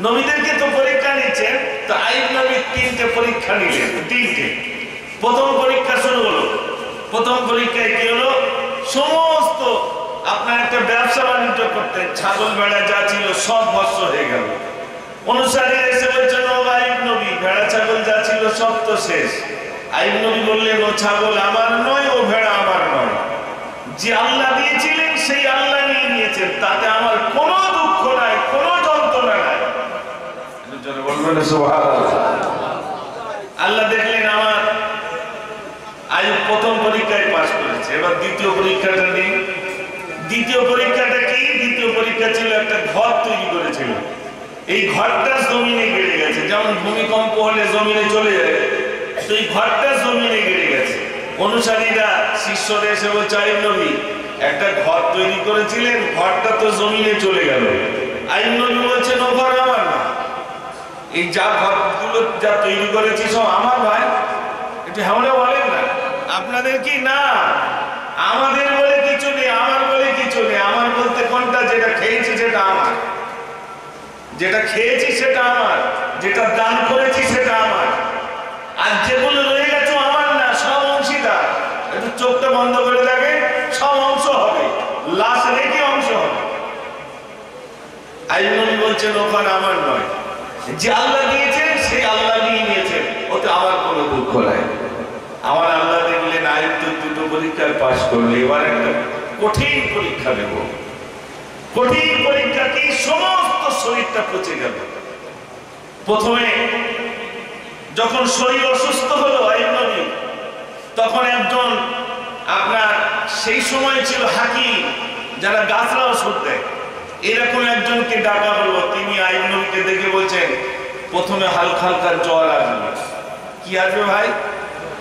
নবীদেরকে তো পরীক্ষা নিচ্ছেন, তো আইয়ুব নবী 3টে পরীক্ষা নিলেন। 3টে। প্রথম পরীক্ষা শুরু হলো। প্রথম পরীক্ষায় কি হলো? সমস্ত আপনার একটা ব্যবসা বাণিজ্য করতেন, ছাগল ভেড়া যা ছিল সব ভস্ম হয়ে গেল। অনুসারী এসে বলছেন, ও আইয়ুব নবী, ভেড়া ছাগল যা ছিল সব তো শেষ। আইয়ুব নবী বললেন, ও ছাগল আমার নয়, ও ভেড়া আমার নয়, যে আল্লাহ দিয়েছিলেন সেই আল্লাহ নিয়ে নিয়েছেন, তাতে আমার কোনো দুঃখ নাই, কোনো যন্ত্রণা নাই। বলবেন সুবহানাল্লাহ। আল্লাহ দেখলেন আমার আইয়ুব প্রথম পরীক্ষায় পাস করেছে, এবার দ্বিতীয় পরীক্ষাটা নেই। দ্বিতীয় পরীক্ষাটা কি? দ্বিতীয় পরীক্ষা ছিল একটা ঘর তৈরি করেছিল। এই ঘরটা জমিনে গেড়ে গেছে, যেমন ভূমিকম্প হলে জমিনে চলে যায়, তো এই ঘরটা জমিনে গেড়ে গেছে। অনুসারীরা শিষ্যরা এসে বলছে, আইয়ুব নবী একটা ঘর তৈরি করেছিলেন, ঘরটা তো জমিনে চলে গেল। আইয়ুব নবী বলছেন, ও ঘর আমার না, এই যা ঘরগুলো যা তৈরি করেছি সব আমার ভাই। একটু হামলে বলেন না, আপনাদের কি না? আমাদের বলে কিছু নেই, আমার বলে কিছু নেই। আমার বলতে কোনটা? যেটা খেয়েছি সেটা আমার, যেটা খেয়েছি সেটা আমার, যেটা দান করেছি সেটা আমার, আর যেগুলো রয়ে গেছে আমার না, সব অংশীদার। একটু চোখটা বন্ধ করে দেখে, সব অংশ হবে, লাশ রেখে অংশ হবে। আইয়ুব নবী বলছেন, ওখানে আমার নয়, যে আল্লাহ দিয়েছেন সেই আল্লাহ নিয়ে নিয়েছেন, ওতে আমার কোনো দুঃখ নাই। আমার আল্লাহ দেখলেন আইয়ুব তো 2টো পরীক্ষায় পাস করলে, এবার একটা কঠিন পরীক্ষা নেব। কঠিন পরীক্ষা কি? সমস্ত শরীরটা পচে গেল। প্রথমে যখন শরীর অসুস্থ হলো আইয়ুব নবী, তখন একজন আপনার সেই সময় ছিল হাকিম, যারা গাছরা ওষুধ দেয়, এরকম একজনকে ডাকা হলো। তিনি আইয়ুব নবীকে দেখে বলছেন, প্রথমে হালকা হালকা জ্বর আসবে। কি আসবে ভাই?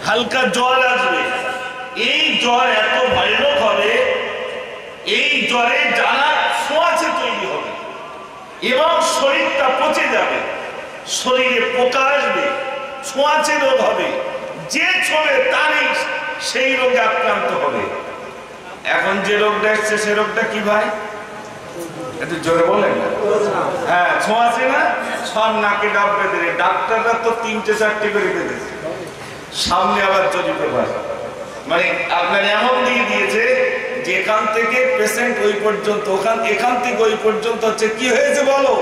হালকা জ্বর আসবে। এই জ্বর এত ভয়ানক হবে, এই জ্বরে যারা ছোঁয়াচে তৈরি হবে এবং শরীরটা পচে যাবে, শরীরে পোকা আসবে, ছোঁয়াচে রোগ হবে, যে ছোঁবে তারই সেই রোগে আক্রান্ত হবে। এখন যে রোগটা এসছে সে রোগটা কি ভাই? একটু জোরে বলেন। হ্যাঁ, ছোঁয়াচে না? সব নাকে ডাব বেঁধে, ডাক্তাররা তো 3টে-4টে করে বেঁধেছে, সামনে আবার জরি পেপার। মানে আপনার এমন দিয়ে দিয়েছে যে এখান থেকে পেশেন্ট ওই পর্যন্ত, এখান থেকে ওই পর্যন্ত হচ্ছে কি হয়েছে বলো,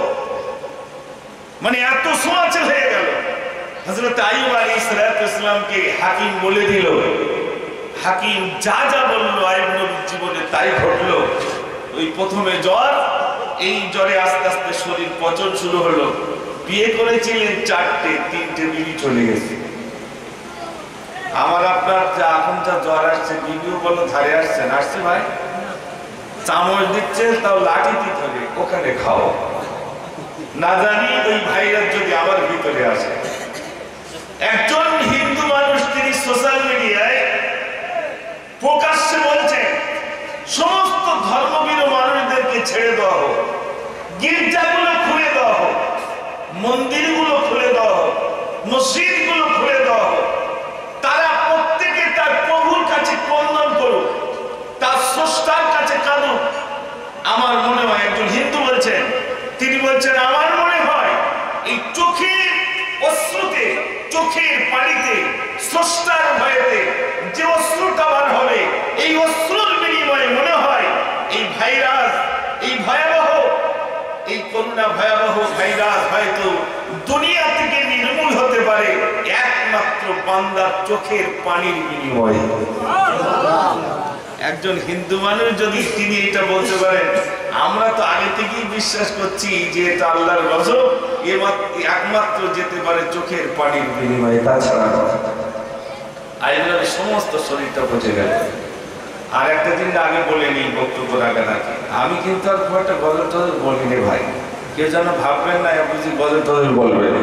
মানে এত ছোঁয়াচে হয়ে গেল। হযরত আইয়ুব আলাইহিস সালামকে হাকিম বলে দিল। হাকিম যা যা বললো আইয়ুব নবীর জীবনে তাই ঘটলো। ওই প্রথমে জ্বর, এই জ্বরে আস্তে আস্তে শরীর পচন শুরু হলো। বিয়ে করেছিলেন 4টে, 3টে বিবি চলে গেছে। আমার আপনার যা এখন যা জ্বর আসছে, বিবিও বলো ধারে আসছে না, আসছে ভাই, চামচ দিচ্ছে, তাও লাঠি দিতে হবে, ওখানে খাও। না জানি ওই ভাইরাস যদি আমার ভিতরে আসে। একজন হিন্দু মানুষ তিনি সোশ্যাল মিডিয়ায় প্রকাশ্যে বলছেন, সমস্ত ধর্মবীর মানুষদেরকে ছেড়ে দেওয়া হোক, গির্জাগুলো খুলে দেওয়া হোক, মন্দিরগুলো খুলে দেওয়া হোক, মসজিদগুলো খুলে দেওয়া হোক, তারা প্রত্যেকে তার প্রভুর কাছে ক্রন্দন করুক, তার স্রষ্টার কাছে কাঁদুক। আমার মনে হয়, একজন হিন্দু বলছেন, তিনি বলছেন, আমার মনে হয় এই চোখের অশ্রুতে, চোখের পানিতে, স্রষ্টার ভয়েতে যে অশ্রুটা বার হবে, এই অশ্রুর বিনিময়ে মনে হয় এই ভাইরাস, এই ভয়াবহ, এই করোনা ভয়াবহ ভাইরাস হয়তো দুনিয়া থেকে নির্মূল হতে পারে একমাত্র বান্দার চোখের পানির বিনিময়ে। একজন হিন্দু মানুষ যদি তিনি এটা বলতে পারেন, আমরা তো আগে থেকেই বিশ্বাস করছি যে এটা আল্লাহর গজব, একমাত্র যেতে পারে চোখের পানির বিনিময়ে, তাছাড়া আইনের সমস্ত শরীরটা পচে গেল। আর একটা দিন আগে বলেনি বক্তব্য রাখা নাকি, আমি কিন্তু আর খুব একটা গজল টজল বলিনি ভাই, কেউ যেন ভাববেন না বুঝি গজল টজল বলবেন।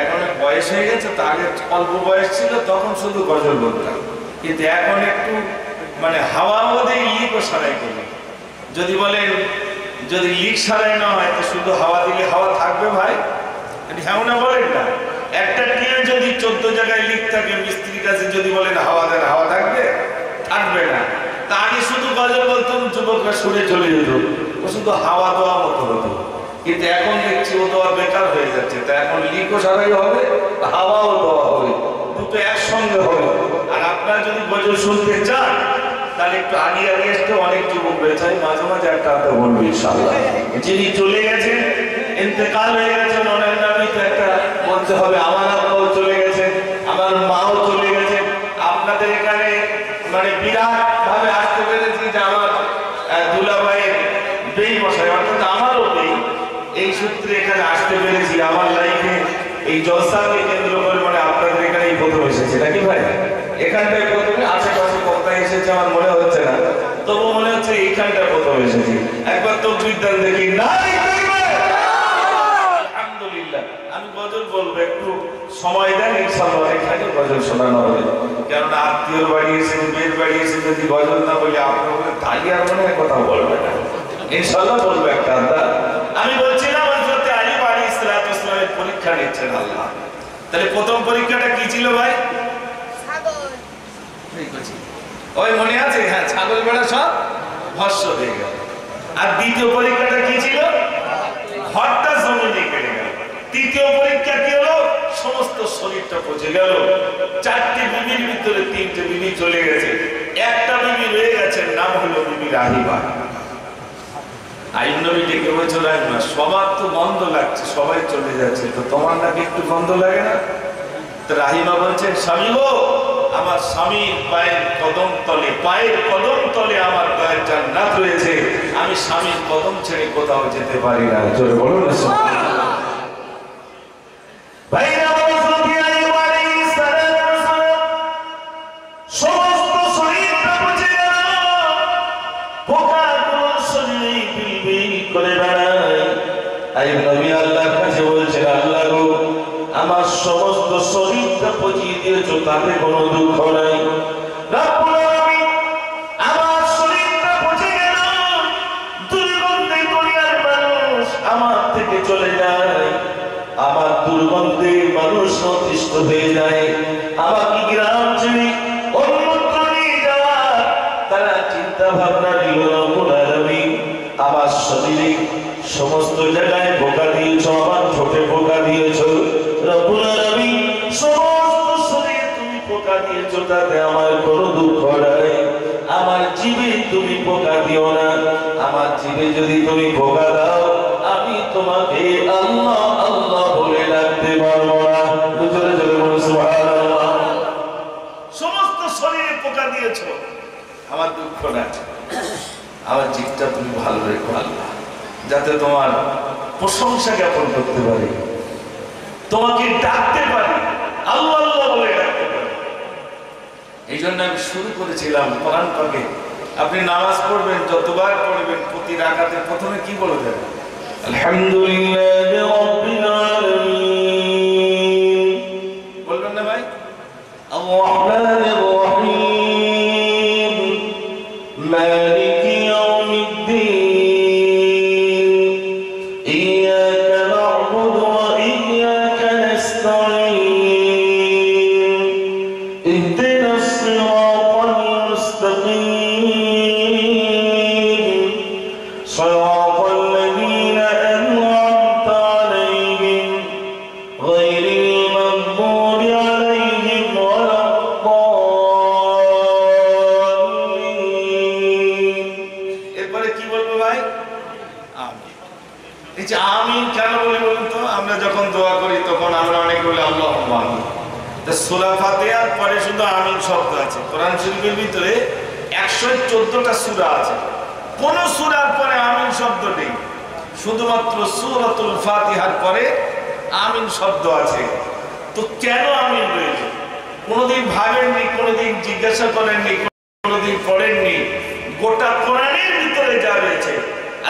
এখন বয়স হয়ে গেছে, তো আগে অল্প বয়স ছিল তখন শুধু গজল বলতাম, কিন্তু এখন একটু মানে হাওয়া মধ্যে লিকও সারাই করি। যদি বলেন যদি লিক সারাই না হয় তো শুধু হাওয়া দিলে হাওয়া থাকবে ভাই? হ্যাঁ না বলেন না? একটা টিনে যদি 14 জায়গায় লিক থাকে, মিস্ত্রির কাছে যদি বলেন হাওয়া দেন, হাওয়া থাকবে? থাকবে না। তা আগে শুধু গজল বলতাম, যুবকরা সুরে চলে যেত, ও শুধু হাওয়া দেওয়া মতো হতো। কিন্তু এখন দেখছি ও দোয়া বেকার হয়ে যাচ্ছে। তা এখন লিকও সারাই হবে, হাওয়াও দেওয়া হবে, দুটো একসঙ্গে হবে। আর আপনারা যদি গজল শুনতে চান তাহলে একটু আগে আগে আসতে অনেক যুবক রয়েছে, মাঝে মাঝে একটা আধটা বলবো ইনশাআল্লাহ। যিনি চলে গেছেন, ইন্তেকাল হয়ে গেছেন, ওনার নামে তো একটা বলতে হবে। আমার আব্বাও চলে গেছেন, আমার মাও চলে গেছেন। আপনাদের এখানে মানে বিরাট ভাবে আসতে পেরেছি যে আমার দুলাভাইয়ের বেই মশাই, অর্থাৎ আমারও বেই, এই সূত্রে এখানে আসতে পেরেছি। আমার লাইফে এই জলসাকে কেন্দ্র করে মানে আপনাদের এখানে প্রথম এসেছে নাকি ভাই? এখানটায় প্রথমে, আশেপাশে কোথায় এসেছে আমার মনে হচ্ছে না, তবু মনে হচ্ছে এইখানটায় প্রথম এসেছি। একবার তো বিদ্যান দেখি নাই। আলহামদুলিল্লাহ। আমি গজল বলবো, একটু সময় দেন, ইনশাআল্লাহ এখানে গজল শোনানো হবে। কেননা আত্মীয় বাড়ি এসে, মেয়ের বাড়ি এসে যদি গজল না বলি আপনার বলে তালি আর মনে কথা বলবে না। ইনশাআল্লাহ বলবো একটা আধা। আমি বলছিলাম হযরত আইয়ুব আলাইহিস সালাতু ওয়াস সালামের পরীক্ষা নিচ্ছেন আল্লাহ। তাহলে প্রথম পরীক্ষাটা কি ছিল ভাই? ছাগল। ওই মনে আছে? হ্যাঁ, ছাগল বেড়া সব ভস্ম হয়ে গেল। আর দ্বিতীয় পরীক্ষাটা কি ছিল? ঘরটা জমিনে কেটে গেল। তৃতীয় পরীক্ষা কি হলো? সমস্ত শরীরটা পচে গেল। চারটি বিবির ভিতরে তিনটে বিবি চলে গেছে, একটা বিবি রয়ে গেছে, নাম হলো বিবি রাহিবা। আইয়ুব নবী ডেকে বলছিল, সবার তো গন্ধ লাগছে, সবাই চলে যাচ্ছে, তো তোমার নাকি একটু গন্ধ লাগে না? তো রাহিমা বলছেন, স্বামী গো, আমার স্বামীর পায়ের কদম তলে আমার গায়ের জান্নাত রয়েছে, আমি স্বামীর কদম ছেড়ে কোথাও যেতে পারি না। জোরে বলুন না সুবহানাল্লাহ। ভাইরা হযরত আইয়ুব আলাইহিস সালাম সমস্ত শরীরটা পচে গেল, পোকাগুলো শরীরে বিলবিল করে বেড়ায়। আইয়ুব নবী আল্লাহর কাছে বলছেন, আল্লাহ গো, আমার সমস্ত শরীরটা পচিয়ে দিয়েছো, তাতে কোনো দুঃখ নাই। রব্বুল আলামিন, আমার শরীরটা পচে গেল, দুর্গন্ধে দুনিয়ার মানুষ আমার থেকে চলে যায়, আমার দুর্গন্ধে মানুষ অতিষ্ঠ হয়ে যায়, আমাকে গ্রাম ছেড়ে অন্যত্র নিয়ে যাওয়া তারা চিন্তা ভাবনা নিল। রব্বুল আলামিন, আমার শরীরে সমস্ত জায়গায় পোকা দিয়েছো, আমার ঠোঁটে পোকা দিয়েছো। রব্বুল আলামিন, সমস্ত শরীরে তুমি পোকা দিয়েছো, তাতে আমার কোনো দুঃখ নাই। আমার জীবে তুমি পোকা দিও না, আমার জীবে যদি তুমি পোকা দাও, আমি তোমাকে আল্লাহ আল্লাহ বলে ডাকতে পারবো না। জোরে জোরে বলুন সুবহানাল্লাহ। সমস্ত শরীরে পোকা দিয়েছো, আমার দুঃখ নাই, আমার জীবটা তুমি ভালো রেখো আল্লাহ, যাতে তোমার প্রশংসা জ্ঞাপন করতে পারি, তোমাকে ডাকতে পারি, আল্লাহ আল্লাহ বলে ডাকতে পারি। এই জন্য আমি শুরু করেছিলাম কোরআন পাকে, আপনি নামাজ পড়বেন, যতবার পড়বেন, প্রতি রাকাতে প্রথমে কি বলে দেবেন? আলহামদুলিল্লাহি রাব্বিল আলামিন বলবেন না ভাই? আর রহমানির রহিম মালিকি ইয়াউমিদ্দিন ইয়াকা না'বুদু ওয়া ইয়াকা নাস্তাঈন ইহদিনাস সিরাতাল মুস্তাকিম সিরাতাল লাযীনা আন'আমতা আলাইহিম গায়রিল মাগদুবি আলাইহিম ওয়ালাদ-দাল্লিন। এরপরে কি বলবো ভাই? আমিন। এই যে আমিন কেন বলি বলুন তো? আমরা যখন দোয়া করি তখন আমরা অনেক বলি আল্লাহুম্মা আমিন। তো সূরা ফাতিহার পরে শুধু আমিন শব্দ আছে। কোরআন শরীফের ভিতরে 114টা সূরা আছে, কোন সূরার পরে আমিন শব্দ নেই, শুধুমাত্র সূরাতুল ফাতিহার পরে আমিন শব্দ আছে। তো কেন আমিন রয়েছে? কোনোদিন ভাবেননি, কোনোদিন জিজ্ঞাসা করেননি, কোনোদিন পড়েননি? গোটা কোরআনের ভিতরে যা রয়েছে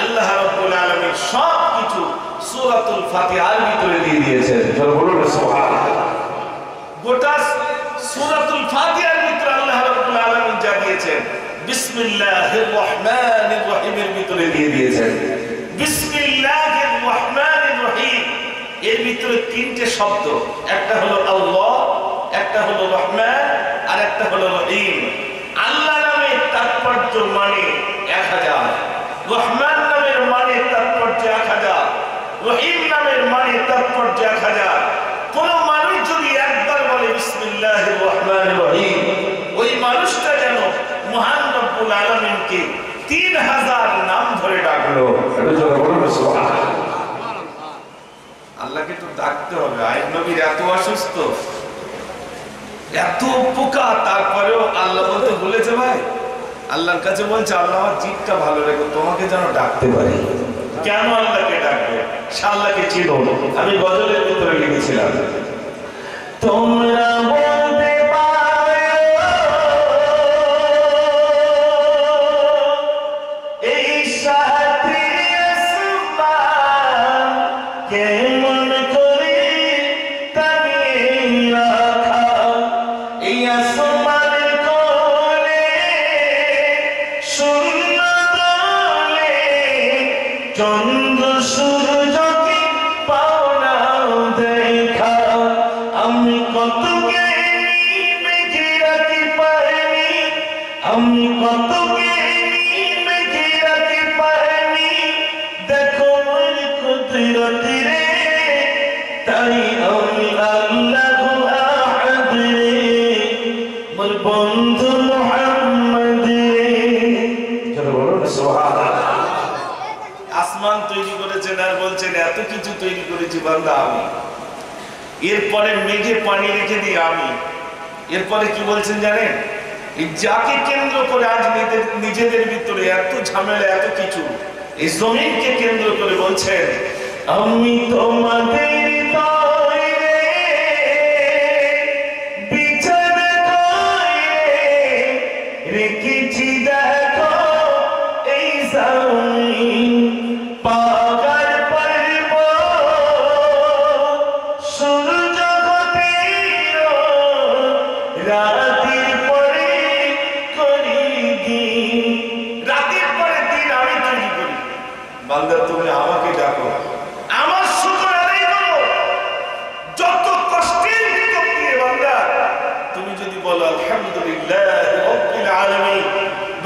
আল্লাহ রাব্বুল আলামিন সবকিছু সূরাতুল ফাতিহার ভিতরে দিয়ে দিয়েছেন। বলুন সুবহানাল্লাহ। গোটা সূরাতুল ফাতিহার ভিতরে আল্লাহ রাব্বুল আলামিন যা দিয়েছেন, বিসমিল্লাহির রহমানির রহিমের ভিতরে দিয়ে দিয়েছেন। বিসমিল্লাহির রহমানির রহিম এর ভিতরে তিনটে শব্দ, একটা হলো আল্লাহ, একটা হলো রহমান, আর একটা হলো রহিম। আল্লাহ নামের তাৎপর্য মানে 1000, রহমান নামের মানে তাৎপর্য 1000, এর তাৎপর্য 1000। কোন মানুষ যদি একবার বলে বিসমিল্লাহির রহমানির রহিম, ওই মানুষটা যেন মহান রব্বুল আলামিনকে 3000 নাম ধরে ডাকলো। আল্লাহকে তো ডাকতে হবে। আইন নবীর এত অসুস্থ, এত পোকা, তারপরেও আল্লাহ বলতে বলেছে ভাই, আল্লাহর কাছে বলছে আল্লাহ আমার জিভটা ভালো রেখো, তোমাকে যেন ডাকতে পারি। কেন আল্লাহকে ডাকবে? সে আল্লাহকে চিনো। আমি গজলের ভিতরে লিখেছিলাম, তোমরা বলতে পারো এই সাথী আসমান কেমন করে তানিয়ে রাখা, এই আসমানের কোণে শূন্য তলে চন্দ্র সূর্যকে পাও না দেখা। আমি কত জ্ঞানী মেঘে রাখি পাইনি, আমি কত জ্ঞানী মেঘে রাখি পাইনি, দেখো মোর কুদরতি রে, তাই আমি আল্লাহু আহাদ রে, মোর বন্ধু মুহাম্মদ রে। চলো বলো সুবহানাল্লাহ। আসমান তৈরি করেছেন আর বলছেন এত কিছু তৈরি করেছি বান্দা আমি। এরপরে মেঘে পানি রেখে দিই আমি। এরপরে কি বলছেন জানেন? যাকে কেন্দ্র করে আজ নিজেদের ভিতরে এত ঝামেলা, এত কিছু, এই জমিনকে কেন্দ্র করে বলছেন আমি তোমাদের বিছানা করে রেখেছি, দেখো এই জমিন পাহাড় পর্বত সূর্য রাতের পরে করি দিন, রাতের পরে দিন আমি তৈরি করি। বান্দা তুমি আমাকে ডাকো, আমার শুকর আদায় করো। যত কষ্টের ভিতর দিয়ে বান্দা তুমি যদি বলো আলহামদুলিল্লাহ রাব্বিল আলামিন,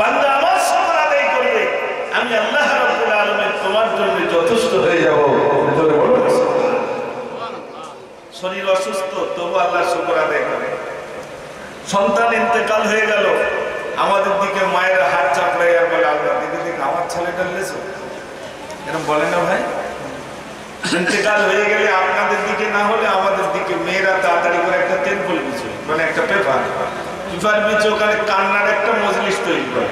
বান্দা আমার শুকর আদায় করবে, আমি আল্লাহ রাব্বুল আলামিন তোমার জন্য যথেষ্ট হয়ে যাব। শরীর অসুস্থ তবু আল্লাহ শুকর আদায় করে। সন্তান ইন্তেকাল হয়ে গেল, আমাদের দিকে মায়েরা হাত চাপড়াইয়া বলে আল্লাহ দিকে দিকে আমার ছেলেটা লেছো, এরকম বলে না ভাই? ইন্তেকাল হয়ে গেলে আপনাদের দিকে না হলে আমাদের দিকে মেয়েরা তাড়াতাড়ি করে একটা তেলপল বিছে, মানে একটা পেপার বিছে, ওখানে কান্নার একটা মজলিস তৈরি করে।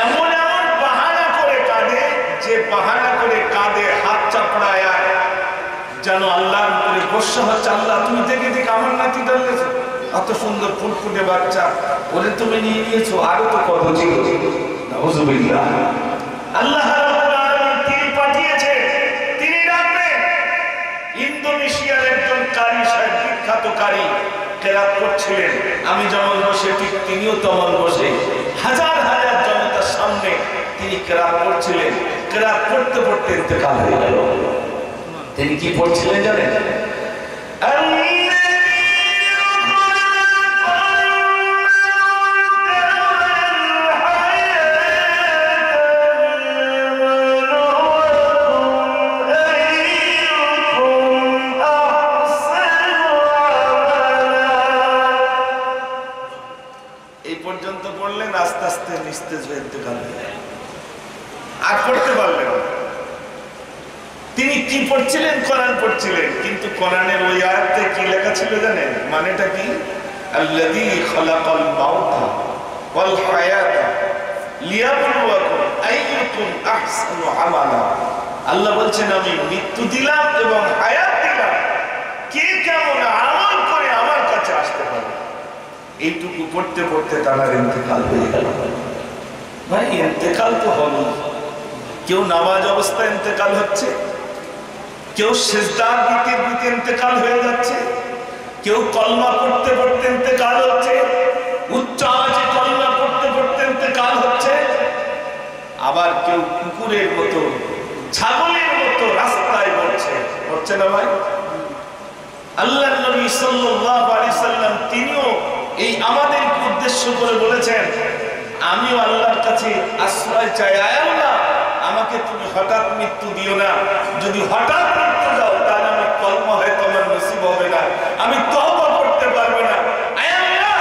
এমন এমন বাহানা করে কাঁদে, যে বাহানা করে কাঁদে হাত চাপড়ায় যেন আল্লাহর উপরে গোসা হচ্ছে, আল্লাহ তুমি দেখে দেখে আমার নাতিটা লেছো, এত সুন্দর ফুটফুটে বাচ্চা, ওরে তুমি নিয়ে নিয়েছো, আরো তো কত ছিল। নাউযুবিল্লাহ। আল্লাহ রাব্বুল আলামিন তিনি পাঠিয়েছে, তিনি রাখবেন। ইন্দোনেশিয়ার একজন কারি সাহেব, বিখ্যাত কারি, কেরাত করছিলেন। আমি যেমন বসে ঠিক তিনিও তেমন বসে, হাজার হাজার জনতার সামনে তিনি কেরাত করছিলেন। কেরাত পড়তে পড়তে ইন্তেকাল হয়ে গেল। তিনি কি পড়ছিলেন জানেন? এই পর্যন্ত পড়লেন, আস্তে আস্তে নিস্তেজ হয়ে ইন্তেকাল হয়ে গেল, আর পড়তে পারলেন। তিনি কি পড়ছিলেন? কোরআন পড়ছিলেন, কিন্তু কোরআনের ওই আয়াতে কি লেখা ছিল জানেন? মানেটা কি? আল্লাযী খালাকাল মাউতা ওয়াল হায়াতা লিয়াবলুয়াকুম আইয়ুকুম আহসানু আমালা। আল্লাহ বলছেন আমি মৃত্যু দিলাম এবং হায়াত দিলাম, কে কেমন আমল করে আমার কাছে আসতে পারে। এইটুকু পড়তে পড়তে তার ইন্তেকাল হয়ে গেল। ভাই ইন্তেকাল তো হলো, কেউ নামাজ অবস্থায় ইন্তেকাল হচ্ছে, কেউ সিজদার দিতে দিতে ইন্তেকাল হয়ে যাচ্ছে, কেউ কলমা পড়তে পড়তে ইন্তেকাল হচ্ছে, উচ্চ আওয়াজে কলমা পড়তে পড়তে ইন্তেকাল হচ্ছে, আবার কেউ কুকুরের মতো ছাগলের মতো রাস্তায় পড়ছে, হচ্ছে না ভাই? আল্লাহর নবী সাল্লাল্লাহু আলাইহি সাল্লাম তিনিও এই আমাদেরকে উদ্দেশ্য করে বলেছেন আমিও আল্লাহর কাছে আশ্রয় চাই, আয় আল্লাহ আমাকে তুমি হঠাৎ মৃত্যু দিও না, যদি হঠাৎ আমি তওবা করতে পারবো না। আয় আল্লাহ,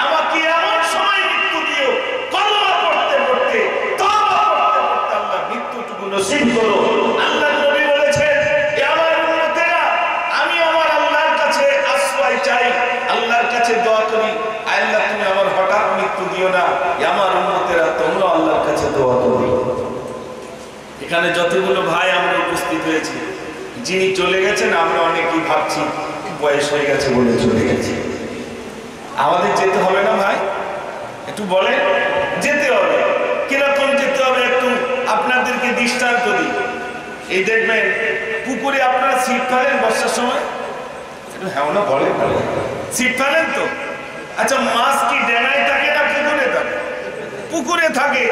আমাকে এমন সময় মৃত্যু দিও, কলমা পড়তে পড়তে, তওবা করতে করতে আল্লাহ মৃত্যুটুকু নসিব করো। আল্লাহ নবী বলেছেন, এ আমার উম্মতেরা, আমি আমার আল্লাহর কাছে আশ্রয় চাই, আল্লাহর কাছে দোয়া করি, আল্লাহ তুমি আমার হঠাৎ মৃত্যু দিও না। আমার উম্মতেরা, তোমরা আল্লাহর কাছে দোয়া করো। এখানে যতগুলো ভাই আমরা উপস্থিত হয়েছি, যিনি চলে গেছেন আমরা অনেকেই ভাবছি বয়স হয়ে গেছে বলে চলে গেছে। আমাদের যেতে হবে না ভাই? একটু বলে যেতে হবে। কিরকম যেতে হবে একটু আপনাদেরকে দৃষ্টান্ত দিই। এই দেখবেন পুকুরে আপনারা ছিপ ফেলেন বর্ষার সময়, একটু হ্যাঁ না বলে ছিপ ফেলেন তো? আচ্ছা, মাছ কি ডেঙায় থাকে না পুকুরে থাকে? পুকুরে থাকে।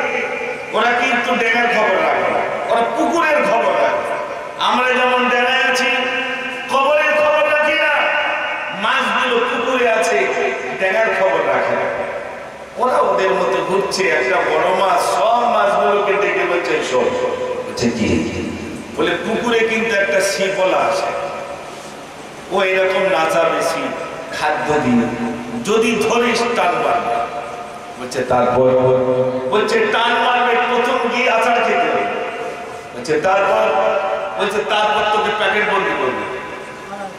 ওরা কিন্তু ডেঙার খবর রাখে না, ওরা পুকুরের খবর রাখে। আমরা যেমন ডেঙায় আছি, খবরের খবর রাখি না, মাছগুলো পুকুরে আছে, ডেঙার খবর রাখে না। ওরা ওদের মতো ঘুরছে। একটা বড় মাছ সব মাছগুলোকে ডেকে বলছে সব বলছে কি বলে, পুকুরে কিন্তু একটা শিপলা আছে, ও এরকম নাচা বেশি খাদ্য দিয়ে, যদি ধরিস টান মারবে। বলছে তারপর? বলছে টান মারবে, প্রথম গিয়ে আচার খেতে হবে। বলছে তারপর? বলছে তারপর তোকে প্যাকেট বন্দি করবে।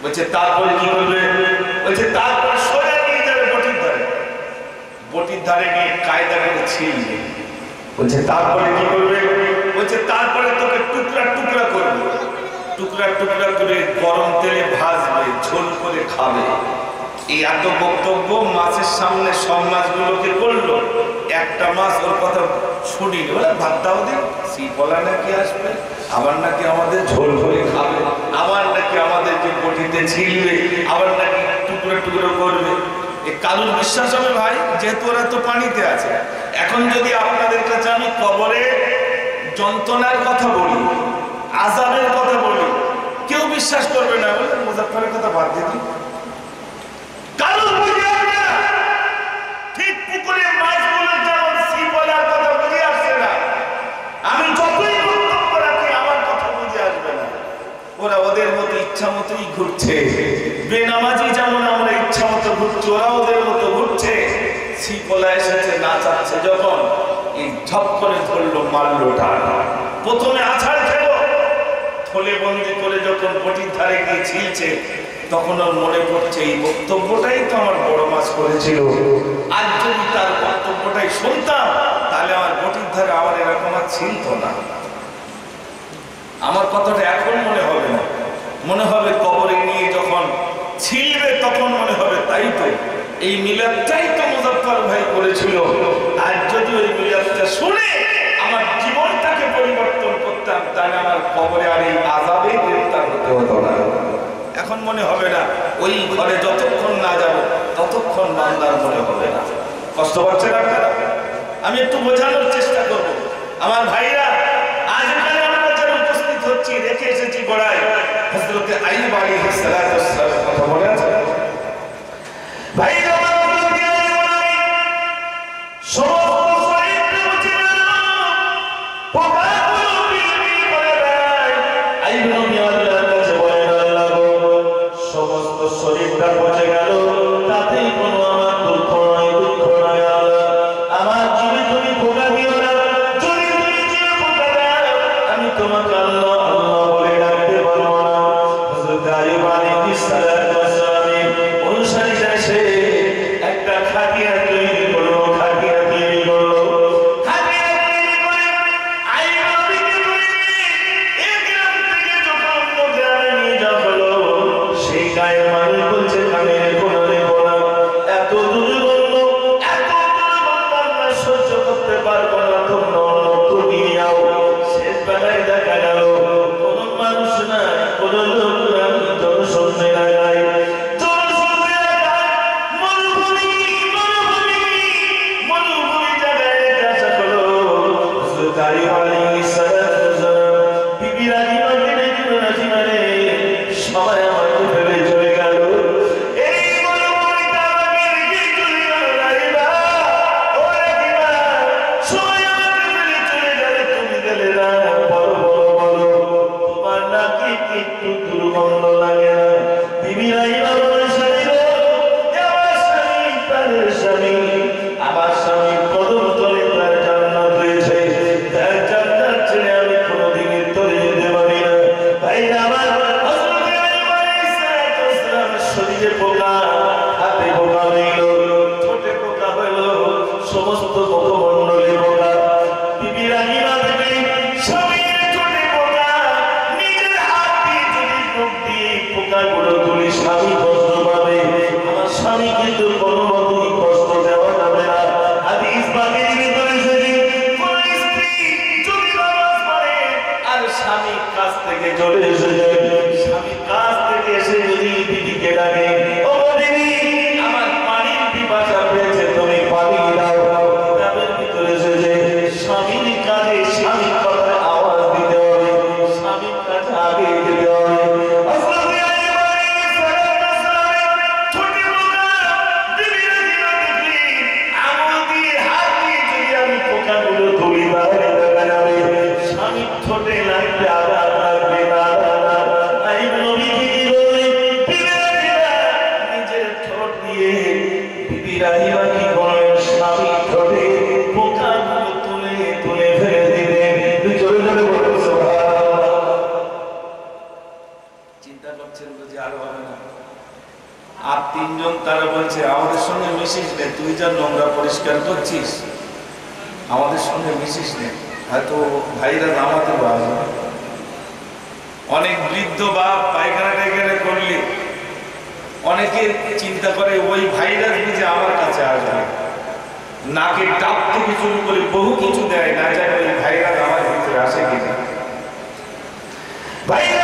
বলছে তারপরে কি করবে? বলছে তারপর সোজা নিয়ে যাবে বটির ধারে, বটির ধারে নিয়ে কায়দা করে ছিঁড়বে। বলছে তারপরে কি করবে? বলছে তারপরে তোকে টুকরা টুকরা করবে, টুকরা টুকরা করে গরম তেলে ভাজবে, ঝোল করে খাবে। এই এত বক্তব্য মাছের সামনে সব মাছগুলোকে করলো। একটা মাছ ওর কথা শুনিল, ভাত দাও দিন, শিপলা নাকি আসবে, আবার নাকি আমাদের ঝোল করে খাবে, আবার নাকি আমাদেরকে বটিতে ছিলবে, আবার নাকি টুকরো টুকরো করবে। এই কারুর বিশ্বাস হবে ভাই? যেহেতু ওরা তো পানিতে আছে। এখন যদি আপনাদের কাছে আমি কবরে যন্ত্রণার কথা বলি, আযাবের কথা বলি, কেউ বিশ্বাস করবে না। বলে মুজাফফরের কথা বাদ দিয়ে দিই, কারুর বুঝে আসবে না। ঠিক পুকুরে মাছগুলো যেমন শিপলার কথা বুঝে আসছে না, আমি যতই বক্তব্য রাখি আমার কথা বুঝে আসবে না। ওরা ওদের মতো ইচ্ছা মতোই ঘুরছে। বেনামাজি যেমন আমরা ইচ্ছা মতো ঘুরছি, ওরা ওদের মতো ঘুরছে। শিপলা এসেছে নাচাচ্ছে যখন, এই ঝপ করে ধরলো, মারলো টান। প্রথমে আছাড় খেলো, থলে বন্দি করে যখন বটির ধারে গিয়ে ছিলছে, তখন ওর মনে পড়ছে এই বক্তব্যটাই তো আমার বড় মাছ করেছিল। আর যদি তার বক্তব্যটাই শুনতাম, তাহলে আমার বটির ধারে আমার এরকম আর ছিলত না। আমার কথাটা এখন মনে হবে না, মনে হবে কবরে নিয়ে যখন ছিলবে তখন মনে হবে তাই তো, এই মিলাদটাই তো মুজাফফর ভাই করেছিল। আর যদি ওই মিলাদটা শুনে আমার জীবনটাকে পরিবর্তন করতাম, তাহলে আমার কবরে আর এই আযাবে গ্রেফতার হতে হতো না। এখন মনে হবে না। ওই ঘরে যতক্ষণ না যাব ততক্ষণ বান্দার মনে হবে না। কষ্ট পাচ্ছেন আপনারা? আমি একটু বোঝানোর চেষ্টা করব। আমার ভাইরা, আজ এখানে আমরা যারা উপস্থিত হচ্ছি, রেখে এসেছি গড়ায় হযরত আইয়ুব আলাইহিস সালামের কথা মনে আছে? ভাইরা, শরীরটা পচে গেল, তাতেই কোনো আমার দুঃখ নয়, দুঃখ নয়। আমার জীবে তুমি ফোঁটা দিও না, যদি তুমি জীবে ফোঁটা দাও, আমি তোমাকে আল্লাহ আল্লাহ বলে ডাকতে পারবো না। হযরত আইয়ুব আলাইহিস সালামের অনুসারীরা এসে একটা খাটিয়া তৈরি করলো, খাটিয়া তৈরি করলো, খাটিয়া তৈরি করে আইয়ুব নবীকে ধরে এই গ্রাম থেকে যখন অন্য গ্রামে নিয়ে যাওয়া হলো, সেই গায়ের মানুষ বলছে কানের কোণে বলা, এত দুর্গন্ধ, এত দুর্গন্ধ আমরা সহ্য করতে পারবো না, তোমরা অন্যত্র নিয়ে যাও। শেষ বেলায় দেখা গেল কোন মানুষ নাই, কোন লোক নাই, জনশূন্য লাগায়, জনশূন্য লাগায়, মরুভূমি, মরুভূমি, মরুভূমি জায়গায় রেখে আসা হলো। হযরত আইয়ুব আলাইহিস সালাম বিবি রাজিমা কিনে দিল, রাজিমা রে, সবাই আমাকে ফেলে চলে গেল। এই মরুভূমিতে আমাকে রেখে চলে গেল রাজিমা, ও রাজিমা, সবাই আমাকে ফেলে চলে গেলে, তুমি গেলে না। বলো বলো বলো, তোমার নাকি একটু দুর্গন্ধ লাগে না? বিবি রাজিমা বলেছে, ভাইরা আমার হযরত আইয়ুব আলাইহিস সালাম শরীরে পোকা, হাতে পোকা হইল, ঠোঁটে পোকা হইল, সমস্ত মুখমণ্ডলে পোকা। বিবি রাহিমা দেবী স্বামীর ঠোঁটে পোকা, নিজের হাত দিয়ে যদি মুখ দিয়ে পোকাগুলো তুলি স্বামী কষ্ট পাবে। আমার স্বামী কিন্তু কোনো মতেই কষ্ট দেওয়া যাবে না। হাদিস পাকের ভিতরে এসেছে কোন স্ত্রী যদি নামাজ পড়ে আর স্বামী কাজ থেকে চলে এসেছে, স্বামী কাজ থেকে এসে যদি বিবিকে ডাকে, ও বিবি আমার পানির পিপাসা পেয়েছে, তুমি পানি দাও। কিতাবের ভিতরে এসেছে স্বামীর কাজে স্বামীর কথায় আওয়াজ দিতে হবে, স্বামীর কাছে আগে যেতে হবে। চিন্তা করছেন যে আর হবে না। আর তিনজন তারা বলছে আমাদের সঙ্গে মিশিস নে, তুই যা নোংরা পরিষ্কার করছিস আমাদের সঙ্গে মিশিস নে, হয়তো ভাইরা নামাতে পারবে। অনেক বৃদ্ধ বাপ পায়খানা টাইখানা করলে অনেকে চিন্তা করে ওই ভাইরা যে আমার কাছে আসবে, নাকে টাপ থেকে শুরু করে বহু কিছু দেয়, না জানে ওই ভাইরা আমার ভিতরে আসে কিনা। ভাইরা